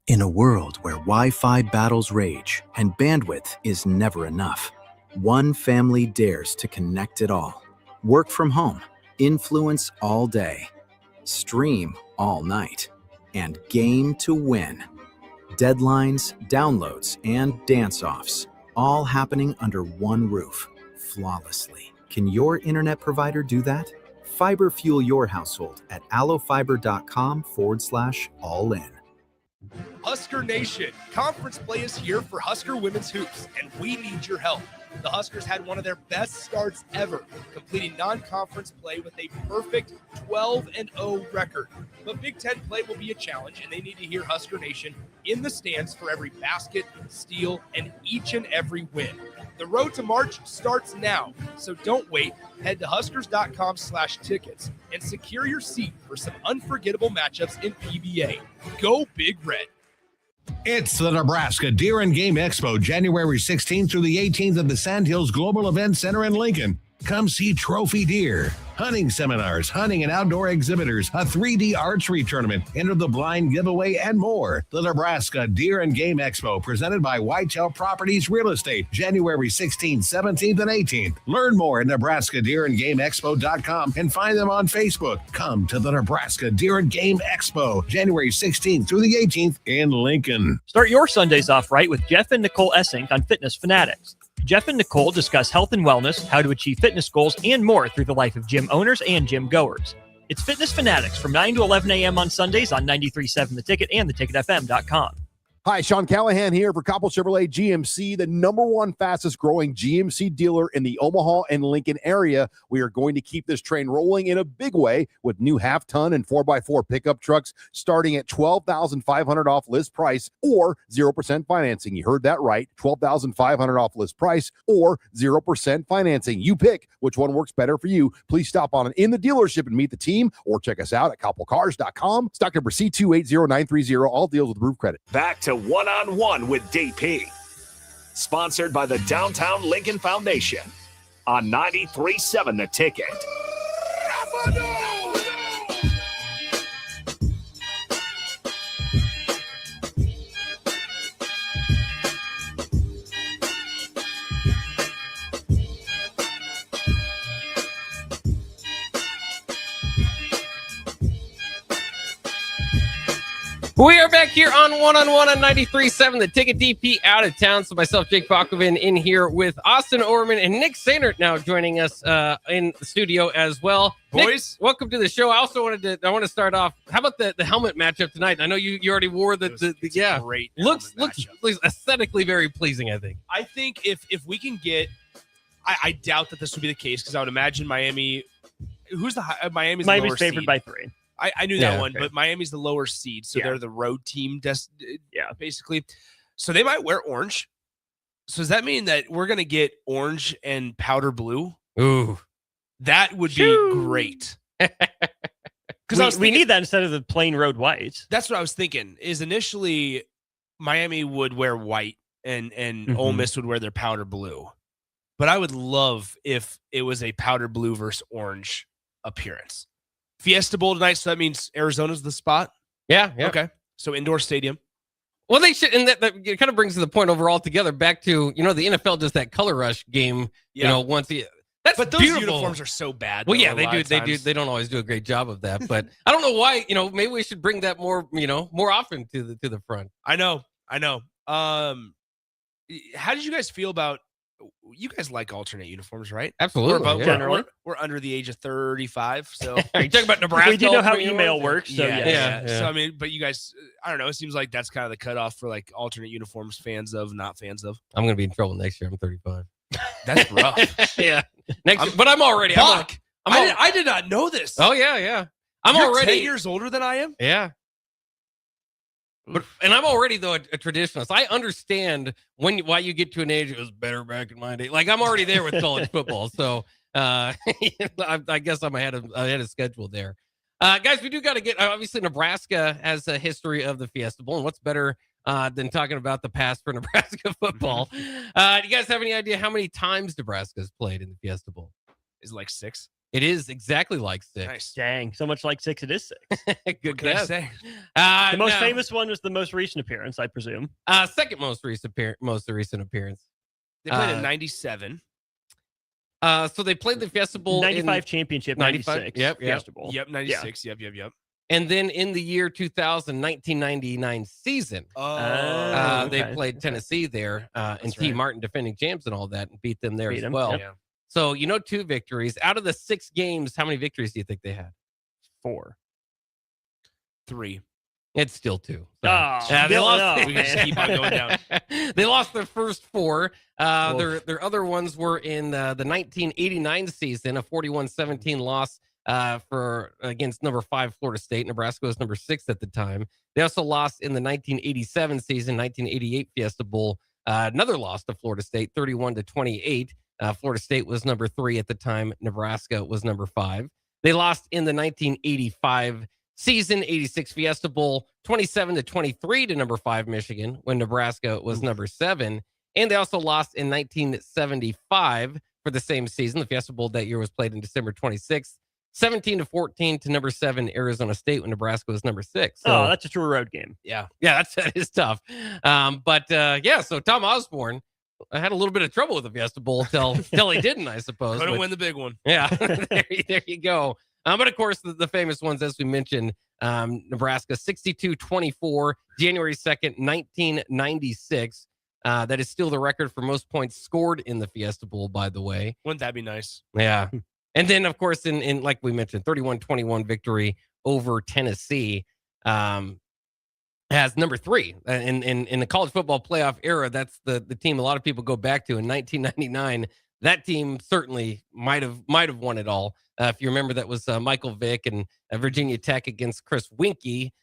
In a world where Wi-Fi battles rage and bandwidth is never enough, one family dares to connect it all. Work from home, influence all day, stream all night, and game to win. Deadlines, downloads, and dance-offs, all happening under one roof, flawlessly. Can your internet provider do that? Fiber fuel your household at allofiber.com/all-in. Husker Nation, conference play is here for Husker women's hoops, and we need your help. The Huskers had one of their best starts ever, completing non-conference play with a perfect 12-0 record. But Big Ten play will be a challenge, and they need to hear Husker Nation in the stands for every basket, steal, and each and every win. The road to March starts now, so don't wait. Head to Huskers.com/tickets and secure your seat for some unforgettable matchups in PBA. Go Big Red. It's the Nebraska Deer and Game Expo, January 16th through the 18th at the Sandhills Global Event Center in Lincoln. Come see trophy deer, hunting seminars, hunting and outdoor exhibitors, a 3D archery tournament, enter the blind giveaway, and more. The Nebraska Deer and Game Expo, presented by Whitetail Properties Real Estate, January 16th, 17th, and 18th. Learn more at nebraskadeerandgameexpo.com and find them on Facebook. Come to the Nebraska Deer and Game Expo, January 16th through the 18th in Lincoln. Start your Sundays off right with Jeff and Nicole Essink on Fitness Fanatics. Jeff and Nicole discuss health and wellness, how to achieve fitness goals, and more through the life of gym owners and gym goers. It's Fitness Fanatics from 9 to 11 a.m. on Sundays on 93.7 The Ticket and theticketfm.com. Hi, Sean Callahan here for Coppell Chevrolet GMC, the #1 fastest growing GMC dealer in the Omaha and Lincoln area. We are going to keep this train rolling in a big way with new half-ton and 4x4 pickup trucks starting at $12,500 off list price or 0% financing. You heard that right, $12,500 off list price or 0% financing. You pick which one works better for you. Please stop on in the dealership and meet the team or check us out at koppelcars.com. Stock number C280930. All deals with approved credit. Back to One-on-One with DP. Sponsored by the Downtown Lincoln Foundation on 93.7 The Ticket. We are back here on One-on-One on 93.7 The Ticket. DP out of town, so myself, Jake Bakoven, in here with Austin Orman and Nick Sainert now joining us in the studio as well. Boys, Nick, welcome to the show. I also want to start off. How about the helmet matchup tonight? I know you already wore the yeah, great. Looks aesthetically very pleasing. I think if we can get, I doubt that this would be the case because I would imagine Miami. Who's the Miami's favored seed by 3. I knew that one, but Miami's the lower seed, so they're the road team, basically. So they might wear orange. So does that mean that we're going to get orange and powder blue? Ooh. That would be great. Because we need that instead of the plain road whites. That's what I was thinking, is initially Miami would wear white and Ole Miss would wear their powder blue. But I would love if it was a powder blue versus orange appearance. Fiesta Bowl tonight, so that means Arizona's the spot? Yeah. Okay. So indoor stadium. Well, they should, and that kind of brings the point overall together back to, the NFL does that color rush game, once but those beautiful. Uniforms are so bad. Well, yeah, they do. They don't always do a great job of that, but I don't know why, maybe we should bring that more often to the front. I know. How did you guys feel about, you guys like alternate uniforms, right? Absolutely. Generally, we're under the age of 35. So are you talking about Nebraska? We do know how email works. So yeah. So I mean, but you guys, I don't know. It seems like that's kind of the cutoff for like alternate uniforms, fans of, not fans of. I'm going to be in trouble next year. I'm 35. That's rough. Yeah. But I'm already. I did not know this. Oh yeah. You're already 10 years older than I am. Yeah. And I'm already, though, a traditionalist. I understand why you get to an age it was better back in my day. Like, I'm already there with college football. So I guess I'm ahead of schedule there. Guys, we do got to get, obviously, Nebraska has a history of the Fiesta Bowl. And what's better than talking about the past for Nebraska football? Do you guys have any idea how many times Nebraska's played in the Fiesta Bowl? Is it like 6? It is exactly like 6. Nice. Dang, so much like 6, it is 6. Good guess. Say? The most famous one was the most recent appearance, I presume. Second most recent appearance. They played in 97. So they played the Fiesta Bowl 95 championship, 96. Yep. Fiesta Bowl. Yep, 96. Yep. And then in the year 2000, 1999 season, they played Tennessee there, and T. Martin, defending champs and all that, and beat them there as well. Yeah. So, 2 victories. Out of the 6 games, how many victories do you think they had? 4. 3. It's still 2. So. They lost. We can just keep on going down. They lost their first 4. Their other ones were in the 1989 season, a 41-17 loss against number 5 Florida State. Nebraska was number 6 at the time. They also lost in the 1987 season, 1988 Fiesta Bowl Another loss to Florida State, 31-28. Florida State was number 3 at the time. Nebraska was number 5. They lost in the 1985 season, 86 Fiesta Bowl, 27-23 to number 5 Michigan when Nebraska was number 7. And they also lost in 1975 for the same season. The Fiesta Bowl that year was played in December 26th. 17-14 to number 7 Arizona State when Nebraska was number 6. So, that's a true road game. Yeah, that is tough. So Tom Osborne had a little bit of trouble with the Fiesta Bowl till he didn't, I suppose. Couldn't win the big one. Yeah, there you go. But of course, the famous ones, as we mentioned, Nebraska 62-24, January 2nd, 1996. That is still the record for most points scored in the Fiesta Bowl, by the way. Wouldn't that be nice? Yeah. And then, of course, in like we mentioned, 31-21 victory over Tennessee has number 3 in the college football playoff era. That's the team a lot of people go back to in 1999. That team certainly might have won it all. If you remember, that was Michael Vick and Virginia Tech against Chris Winkie.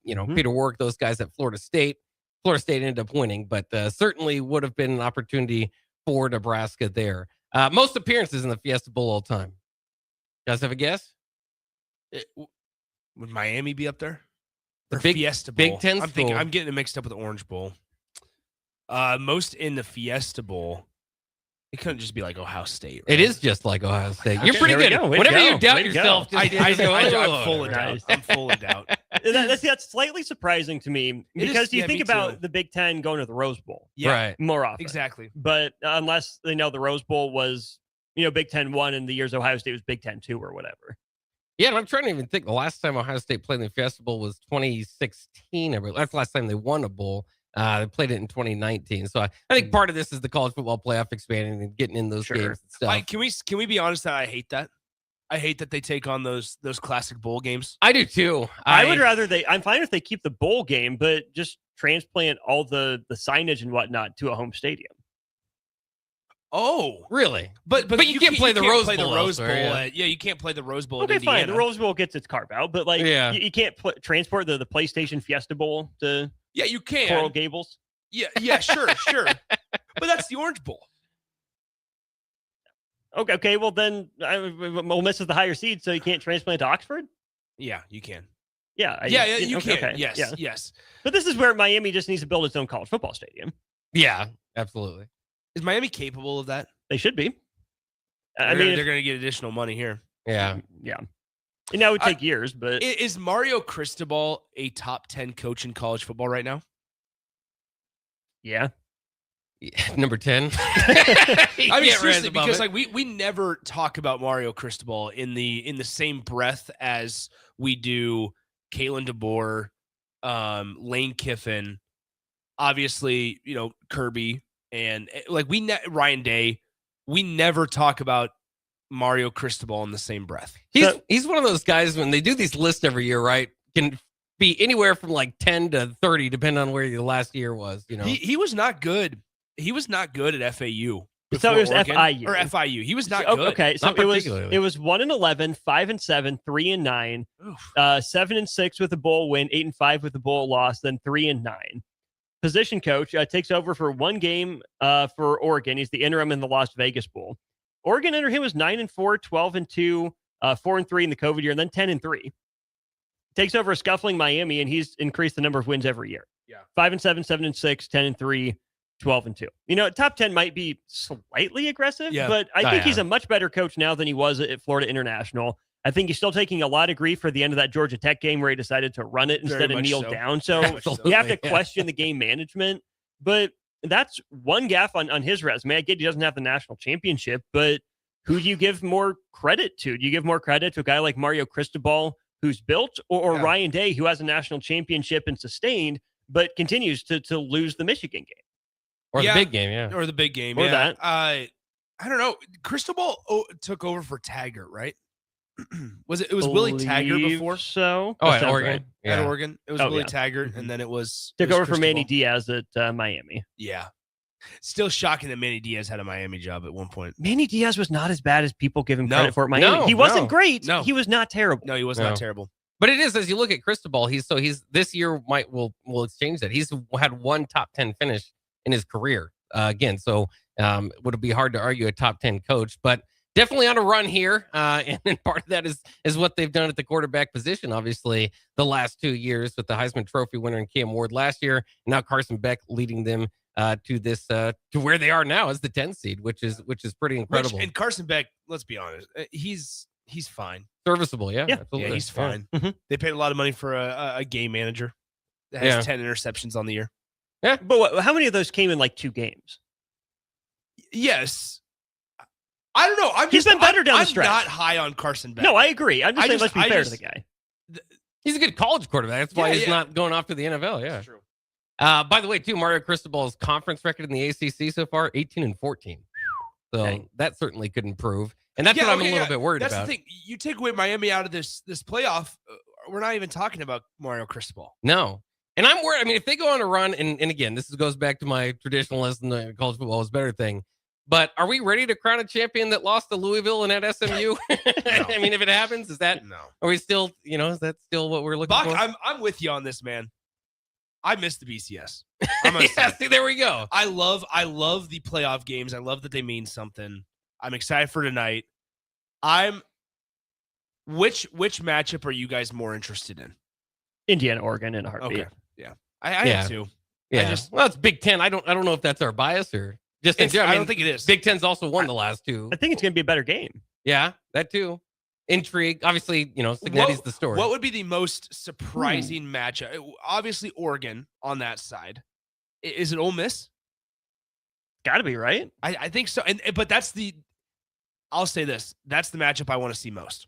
Peter Warwick, those guys at Florida State. Florida State ended up winning, but certainly would have been an opportunity for Nebraska there. Most appearances in the Fiesta Bowl all time. You guys have a guess? Would Miami be up there? The Fiesta Bowl. Big Ten. I'm getting it mixed up with the Orange Bowl. Most in the Fiesta Bowl. It couldn't just be like Ohio State. Right? It is just like Ohio State. You're pretty good. Go. Whenever you doubt yourself, I'm full of doubt. I'm full of doubt. That's slightly surprising to me because you think about the Big Ten going to the Rose Bowl, right? More often, exactly. But unless they know the Rose Bowl was, Big Ten 1 in the years Ohio State was Big Ten 2 or whatever. Yeah, and I'm trying to even think. The last time Ohio State played in the Fiesta Bowl was 2016. That's the last time they won a bowl. They played it in 2019. So I think part of this is the college football playoff expanding and getting in those games and stuff. Can we be honest that I hate that? I hate that they take on those classic bowl games. I do too. I would rather I'm fine if they keep the bowl game, but just transplant all the signage and whatnot to a home stadium. Oh, really? But you can't play the Rose Bowl. You can't play the Rose Bowl. Okay, in Indiana. fine. The Rose Bowl gets its carve out, but you can't transport the PlayStation Fiesta Bowl to. Yeah, you can. Coral Gables. Yeah, sure. But that's the Orange Bowl. Okay. Well, then Ole Miss is the higher seed, so you can't transplant to Oxford. Yeah, you can. Yeah, you can. Okay. Yes. But this is where Miami just needs to build its own college football stadium. Yeah, absolutely. Is Miami capable of that? They should be. They're going to get additional money here. Yeah. And that would take years, but is Mario Cristobal a top 10 coach in college football right now? Yeah. Number 10. I mean, seriously, because we never talk about Mario Cristobal in the same breath as we do Kalen DeBoer, Lane Kiffin, obviously, Kirby, and Ryan Day. We never talk about Mario Cristobal in the same breath. He's one of those guys when they do these lists every year, right? Can be anywhere from like 10 to 30, depending on where the last year was. He was not good. He was not good at FAU. So it was Oregon, FIU or FIU. He was not good. Okay, so it was 1-11, 5-7, 3-9, 7-6 with a bowl win, 8-5 with a bowl loss, then 3-9. Position coach takes over for one game for Oregon. He's the interim in the Las Vegas Bowl. Oregon under him was 9-4, 12-2, 4-3 in the COVID year, and then 10-3. Takes over a scuffling Miami, and he's increased the number of wins every year. Yeah, 5-7, 7-6, 10-3, 12-2. Top 10 might be slightly aggressive, but I think he's a much better coach now than he was at Florida International. I think he's still taking a lot of grief for the end of that Georgia Tech game where he decided to run it instead of kneel down. So you have to question the game management, but that's one gaffe on his resume. I get he doesn't have the national championship, but who do you give more credit to? Do you give more credit to a guy like Mario Cristobal, who's built, or Ryan Day, who has a national championship and sustained, but continues to lose the Michigan game? Or the big game, Or the big game, or that. I don't know. Cristobal took over for Taggart, right? It was Willie Taggart before? So at Oregon. Right. At Oregon. It was Willie Taggart, and then it was took over for Manny Diaz at Miami. Yeah. Still shocking that Manny Diaz had a Miami job at one point. Manny Diaz was not as bad as people give him credit for at Miami. He wasn't great. No. He was not terrible. No, he was not terrible. But it is, as you look at Cristobal, he's this year will exchange that. He's had one top 10 finish in his career. Again, so would it be hard to argue a top 10 coach, but definitely on a run here. And part of that is what they've done at the quarterback position, obviously, the last 2 years with the Heisman Trophy winner and Cam Ward last year. And now Carson Beck leading them to this to where they are now as the 10 seed, which is pretty incredible. And Carson Beck, let's be honest, he's fine. Serviceable, yeah. Absolutely. Yeah, he's fine. Mm-hmm. They paid a lot of money for a game manager that has 10 interceptions on the year. Yeah. But how many of those came in like 2 games? Yes. I don't know. He's been better down the stretch. I'm not high on Carson Beck. No, I agree. I'm just saying let's be fair to the guy. He's a good college quarterback. That's why he's not going off to the NFL. Yeah. That's true. By the way, too, Mario Cristobal's conference record in the ACC so far, 18-14. So that certainly could improve. And that's what I'm a little bit worried about. That's the thing. You take away Miami out of this playoff, we're not even talking about Mario Cristobal. No. And I'm worried. I mean, if they go on a run, and again, this goes back to my traditionalist and the college football is better thing. But are we ready to crown a champion that lost to Louisville and at SMU? I mean, if it happens, is that are we still, is that still what we're looking for? I'm with you on this, man. I miss the BCS. See, there we go. I love the playoff games. I love that they mean something. I'm excited for tonight. Which matchup are you guys more interested in? Indiana, Oregon in a heartbeat. Okay. Yeah. I am too. Yeah. Well, it's Big Ten. I don't know if that's our bias or just I don't think it is. Big Ten's also won the last 2. I think it's going to be a better game. Yeah, that too. Intrigue. Obviously, Cincinnati's the story. What would be the most surprising matchup? Obviously, Oregon on that side. Is it Ole Miss? Got to be, right? I think so. But I'll say this. That's the matchup I want to see most.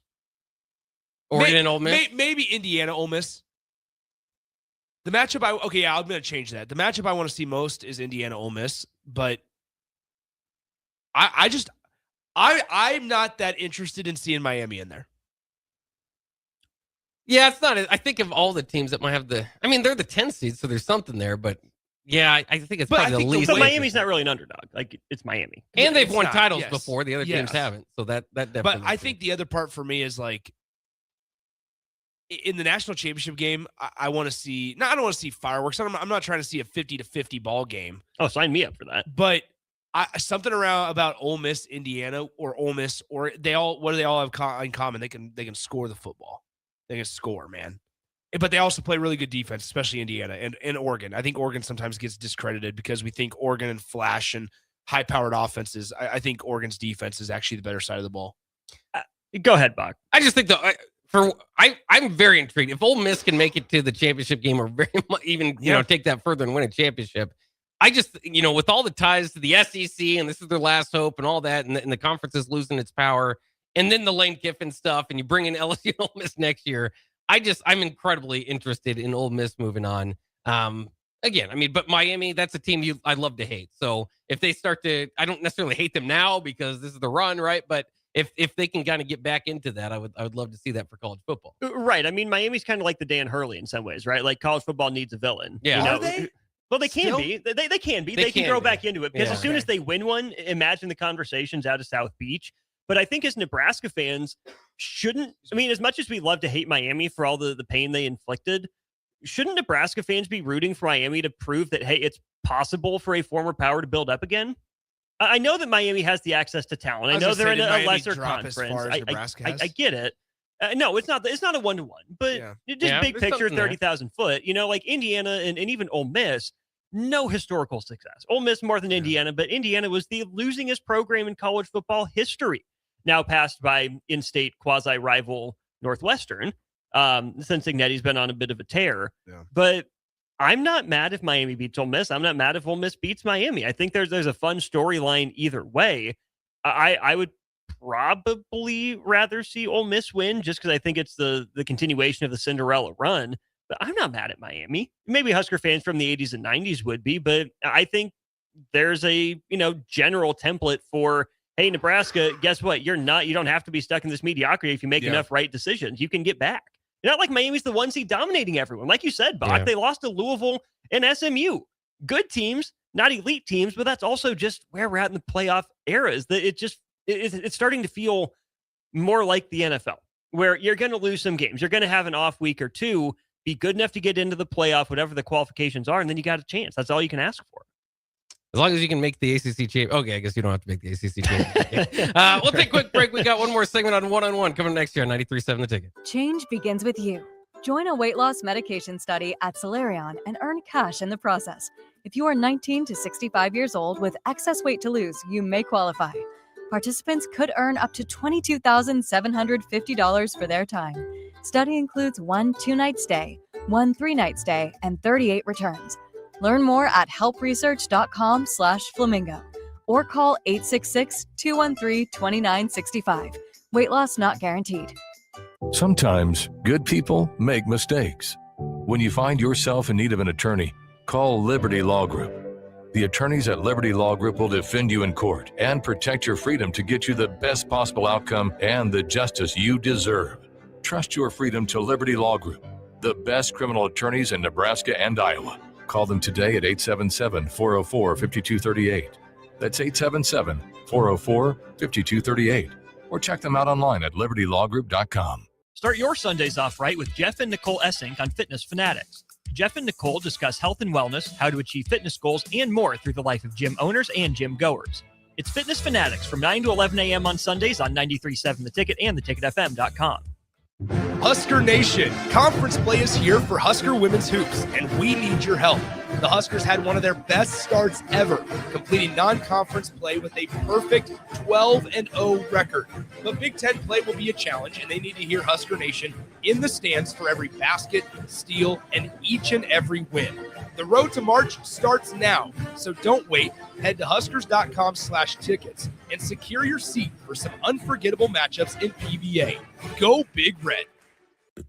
Oregon and Ole Miss? Maybe Indiana, Ole Miss. The matchup I'm going to change that. The matchup I want to see most is Indiana, Ole Miss, but I'm not that interested in seeing Miami in there. Yeah, it's not. I think of all the teams that might have they're the 10 seeds, so there's something there, but yeah, I think it's probably the least. But Miami's not really an underdog. Like, it's Miami. And they've won titles before. The other teams haven't, so that definitely. But I think the other part for me is like, in the national championship game, I want to see. No, I don't want to see fireworks. I'm not trying to see a 50-50 ball game. Oh, sign me up for that. But something around about Ole Miss, Indiana, or Ole Miss, or what do they all have in common? They can score the football. They can score, man. But they also play really good defense, especially Indiana and Oregon. I think Oregon sometimes gets discredited because we think Oregon and flash and high-powered offenses. I think Oregon's defense is actually the better side of the ball. Go ahead, Bach. I just think I'm very intrigued. If Ole Miss can make it to the championship game or very much even take that further and win a championship, I just with all the ties to the SEC and this is their last hope and all that, and the conference is losing its power, and then the Lane Kiffin stuff, and you bring in LSU and Ole Miss next year. I'm incredibly interested in Ole Miss moving on. Again, but Miami, that's a team I love to hate. So if they start to, I don't necessarily hate them now because this is the run, right? But if they can kind of get back into that, I would love to see that for college football. Right. Miami's kind of like the Dan Hurley in some ways, right? Like college football needs a villain. Yeah. Are they? Well, they can be. They can be. They can grow back into it because as soon as they win one, imagine the conversations out of South Beach. But I think as Nebraska fans shouldn't, as much as we love to hate Miami for all the pain they inflicted, shouldn't Nebraska fans be rooting for Miami to prove that, hey, it's possible for a former power to build up again? I know that Miami has the access to talent. I know they're in a lesser conference. I get it. No, it's not a 1-to-1, but just big picture, 30,000 foot. Like Indiana and even Ole Miss, no historical success. Ole Miss more than Indiana, but Indiana was the losingest program in college football history. Now passed by in-state quasi-rival Northwestern, since Ignetti's been on a bit of a tear. Yeah. But I'm not mad if Miami beats Ole Miss. I'm not mad if Ole Miss beats Miami. I think there's a fun storyline either way. I would probably rather see Ole Miss win just because I think it's the continuation of the Cinderella run. But I'm not mad at Miami. Maybe Husker fans from the 80s and 90s would be, but I think there's a general template for, hey, Nebraska, guess what? You don't have to be stuck in this mediocrity if you make enough right decisions. You can get back. Not like Miami's the one seed dominating everyone. Like you said, Bach, they lost to Louisville and SMU. Good teams, not elite teams, but that's also just where we're at in the playoff era. It's starting to feel more like the NFL, where you're going to lose some games. You're going to have an off week or two, be good enough to get into the playoff, whatever the qualifications are, and then you got a chance. That's all you can ask for. As long as you can make the ACC champ. Okay, I guess you don't have to make the ACC champ. We'll take a quick break. We got one more segment on one-on-one coming next year on 93.7 The Ticket. Change begins with you. Join a weight loss medication study at Solarion and earn cash in the process. If you are 19 to 65 years old with excess weight to lose, you may qualify. Participants could earn up to $22,750 for their time. Study includes 1 2-night stay, 1 3-night stay, and 38 returns. Learn more at helpresearch.com/flamingo or call 866-213-2965. Weight loss not guaranteed. Sometimes good people make mistakes. When you find yourself in need of an attorney, call Liberty Law Group. The attorneys at Liberty Law Group will defend you in court and protect your freedom to get you the best possible outcome and the justice you deserve. Trust your freedom to Liberty Law Group, the best criminal attorneys in Nebraska and Iowa. Call them today at 877-404-5238. That's 877-404-5238. Or check them out online at libertylawgroup.com. Start your Sundays off right with Jeff and Nicole Essink on Fitness Fanatics. Jeff and Nicole discuss health and wellness, how to achieve fitness goals, and more through the life of gym owners and gym goers. It's Fitness Fanatics from 9 to 11 a.m. on Sundays on 93.7 The Ticket and theticketfm.com. Husker Nation, conference play is here for Husker women's hoops, and we need your help. The Huskers had one of their best starts ever, completing non-conference play with a perfect 12-0 record. But Big Ten play will be a challenge, and they need to hear Husker Nation in the stands for every basket, steal, and each and every win. The road to March starts now, so don't wait. Head to huskers.com/tickets and secure your seat for some unforgettable matchups in PVA. Go Big Red.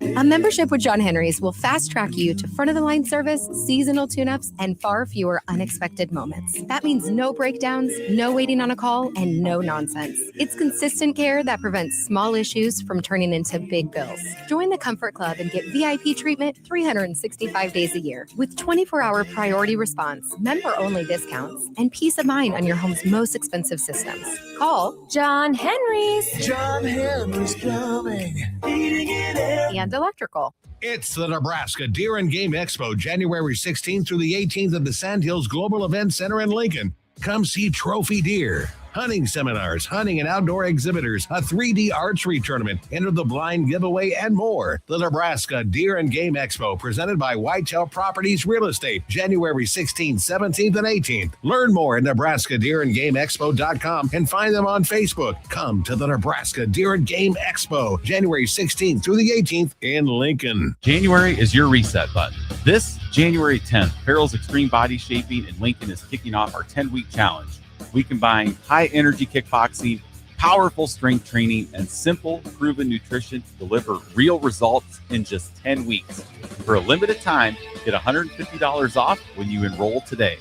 A membership with John Henry's will fast track you to front-of-the-line service, seasonal tune-ups, and far fewer unexpected moments. That means no breakdowns, no waiting on a call, and no nonsense. It's consistent care that prevents small issues from turning into big bills. Join the Comfort Club and get VIP treatment 365 days a year with 24-hour priority response, member-only discounts, and peace of mind on your home's most expensive systems. Call John Henry's. John Henry's Plumbing, heating and and electrical. It's the Nebraska Deer and Game Expo, January 16th through the 18th at the Sandhills Global Event Center in Lincoln. Come see trophy deer, hunting seminars, hunting and outdoor exhibitors, a 3D archery tournament, enter the blind giveaway, and more. The Nebraska Deer and Game Expo, presented by Whitetail Properties Real Estate, January 16th, 17th, and 18th. Learn more at nebraskadeerandgameexpo.com and find them on Facebook. Come to the Nebraska Deer and Game Expo, January 16th through the 18th in Lincoln. January is your reset button. This January 10th, Farrell's Extreme Body Shaping in Lincoln is kicking off our 10-week challenge. We combine high-energy kickboxing, powerful strength training, and simple, proven nutrition to deliver real results in just 10 weeks. For a limited time, get $150 off when you enroll today.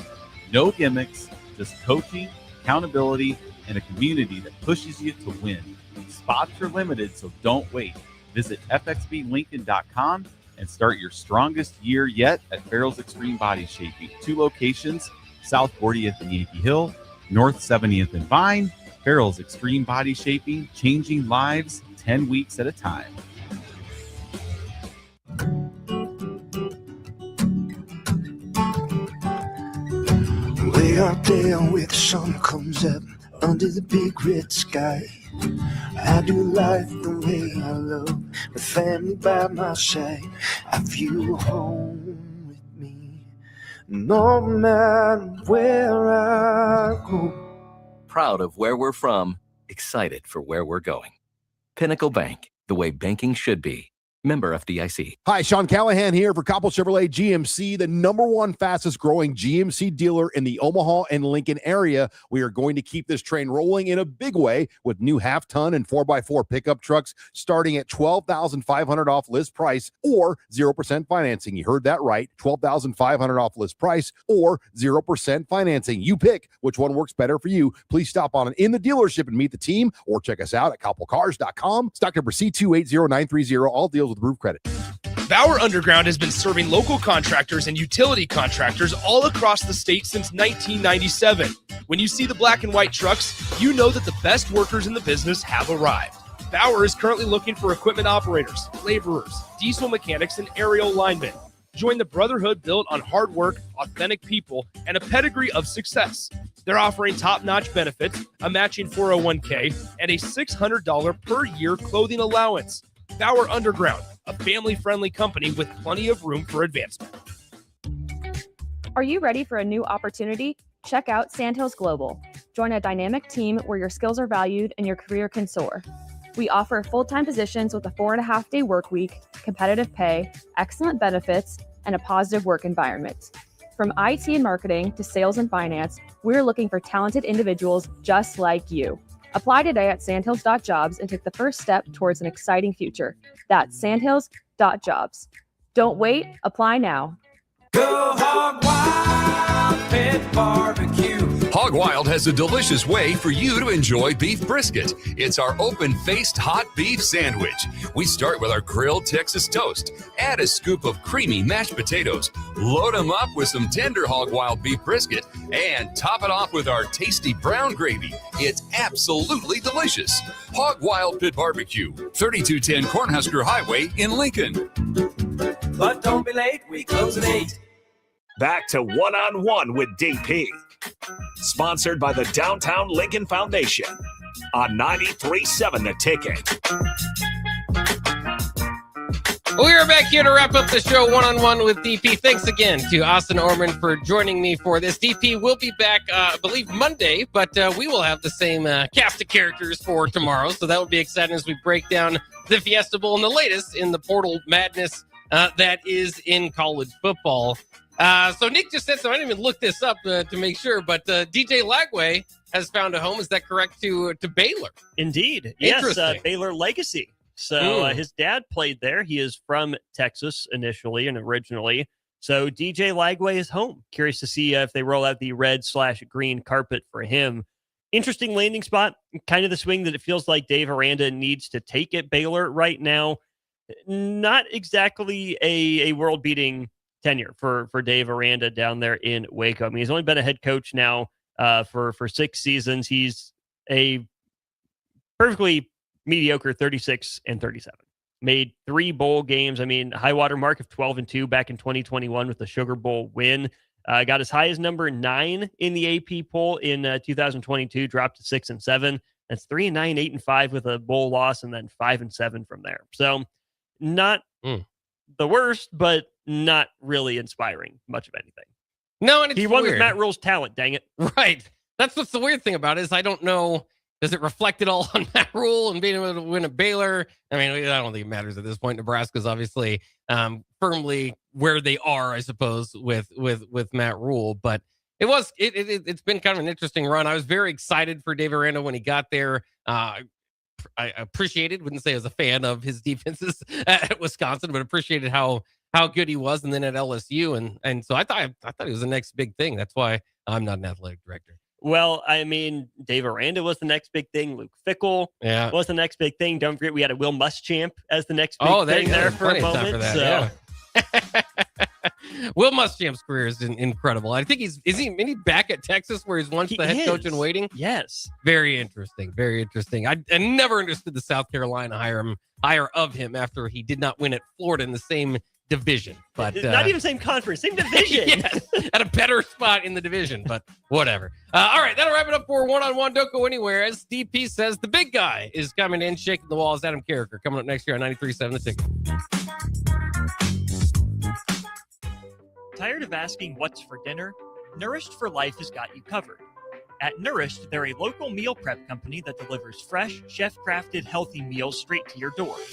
No gimmicks, just coaching, accountability, and a community that pushes you to win. Spots are limited, so don't wait. Visit fxblincoln.com and start your strongest year yet at Farrell's Extreme Body Shaping. 2 locations, South 40th and Yankee Hill, North 70th and Vine. Farrell's Extreme Body Shaping, changing lives 10 weeks at a time. way up there where the sun comes up under the big red sky. I do life the way I love, with family by my side. I feel home with me, no matter where I go. Proud of where we're from, excited for where we're going. Pinnacle Bank, the way banking should be. Member FDIC. Hi, Sean Callahan here for Koppel Chevrolet GMC, the #1 fastest growing GMC dealer in the Omaha and Lincoln area. We are going to keep this train rolling in a big way with new half-ton and 4x4 pickup trucks starting at $12,500 off list price or 0% financing. You heard that right, $12,500 off list price or 0% financing. You pick which one works better for you. Please stop on in the dealership and meet the team or check us out at koppelcars.com. Stock number C280930. All deals with approved credit. Bauer Underground has been serving local contractors and utility contractors all across the state since 1997. When you see the black and white trucks, you know that the best workers in the business have arrived. Bauer is currently looking for equipment operators, laborers, diesel mechanics, and aerial linemen. Join the brotherhood built on hard work, authentic people, and a pedigree of success. They're offering top-notch benefits, a matching 401k, and a $600 per year clothing allowance. Bauer Underground, a family-friendly company with plenty of room for advancement. Are you ready for a new opportunity? Check out Sandhills Global. Join a dynamic team where your skills are valued and your career can soar. We offer full-time positions with a 4.5-day work week, competitive pay, excellent benefits, and a positive work environment. From IT and marketing to sales and finance, we're looking for talented individuals just like you. Apply today at sandhills.jobs and take the first step towards an exciting future. That's sandhills.jobs. Don't wait, apply now. Go Hog Wild Pit Barbecue. Hog Wild has a delicious way for you to enjoy beef brisket. It's our open-faced hot beef sandwich. We start with our grilled Texas toast. Add a scoop of creamy mashed potatoes. Load them up with some tender Hog Wild beef brisket. And top it off with our tasty brown gravy. It's absolutely delicious. Hog Wild Pit Barbecue, 3210 Cornhusker Highway in Lincoln. But don't be late, we close at 8. Back to One-on-One with DP. Sponsored by the Downtown Lincoln Foundation on 93.7 The Ticket. We are back here to wrap up the show One-on-One with DP. Thanks again to Austin Orman for joining me for this. DP will be back, I believe, Monday, but we will have the same cast of characters for tomorrow, so that will be exciting as we break down the Fiesta Bowl and the latest in the portal madness that is in college football. So Nick just said so. I didn't even look this up to make sure, but DJ Lagway has found a home. Is that correct to Baylor? Indeed. Yes, Baylor legacy. So his dad played there. He is from Texas initially and originally. So DJ Lagway is home. Curious to see if they roll out the red/green carpet for him. Interesting landing spot. Kind of the swing that it feels like Dave Aranda needs to take at Baylor right now. Not exactly a world-beating tenure for Dave Aranda down there in Waco. I mean, he's only been a head coach now for 6 seasons. He's a perfectly mediocre 36-37. Made 3 bowl games. I mean, high water mark of 12-2 back in 2021 with the Sugar Bowl win. Got as high as number 9 in the AP poll in 2022. Dropped to 6-7. That's 3-9, 8-5 with a bowl loss, and then 5-7 from there. So not the worst, but not really inspiring much of anything. No, and he won with Matt Rule's talent, dang it. Right. That's what's the weird thing about it is I don't know, does it reflect it all on Matt Rule and being able to win at Baylor? I mean, I don't think it matters at this point. Nebraska's obviously firmly where they are, I suppose, with Matt Rule. But it's been kind of an interesting run. I was very excited for Dave Aranda when he got there. I appreciated, wouldn't say I was a fan of his defenses at Wisconsin, but appreciated how good he was, and then at LSU, and so I thought he was the next big thing. That's why I'm not an athletic director. Well, I mean, Dave Aranda was the next big thing. Luke Fickell was the next big thing. Don't forget, we had a Will Muschamp as the next big thing there for a moment. For that, yeah. Will Muschamp's career is incredible. I think is he back at Texas where he's once the head coach in waiting? Yes. Very interesting. Very interesting. I never understood the South Carolina hire of him after he did not win at Florida in the same division, but not even same conference, same division. Yes, at a better spot in the division, but whatever. All right, that'll wrap it up for One-on-One. Don't go anywhere. As DP says, the big guy is coming in, shaking the walls. Adam Carricker coming up next year on 93.7 The Ticket. Tired of asking what's for dinner? Nourished for Life has got you covered. At Nourished, they're a local meal prep company that delivers fresh, chef-crafted, healthy meals straight to your door.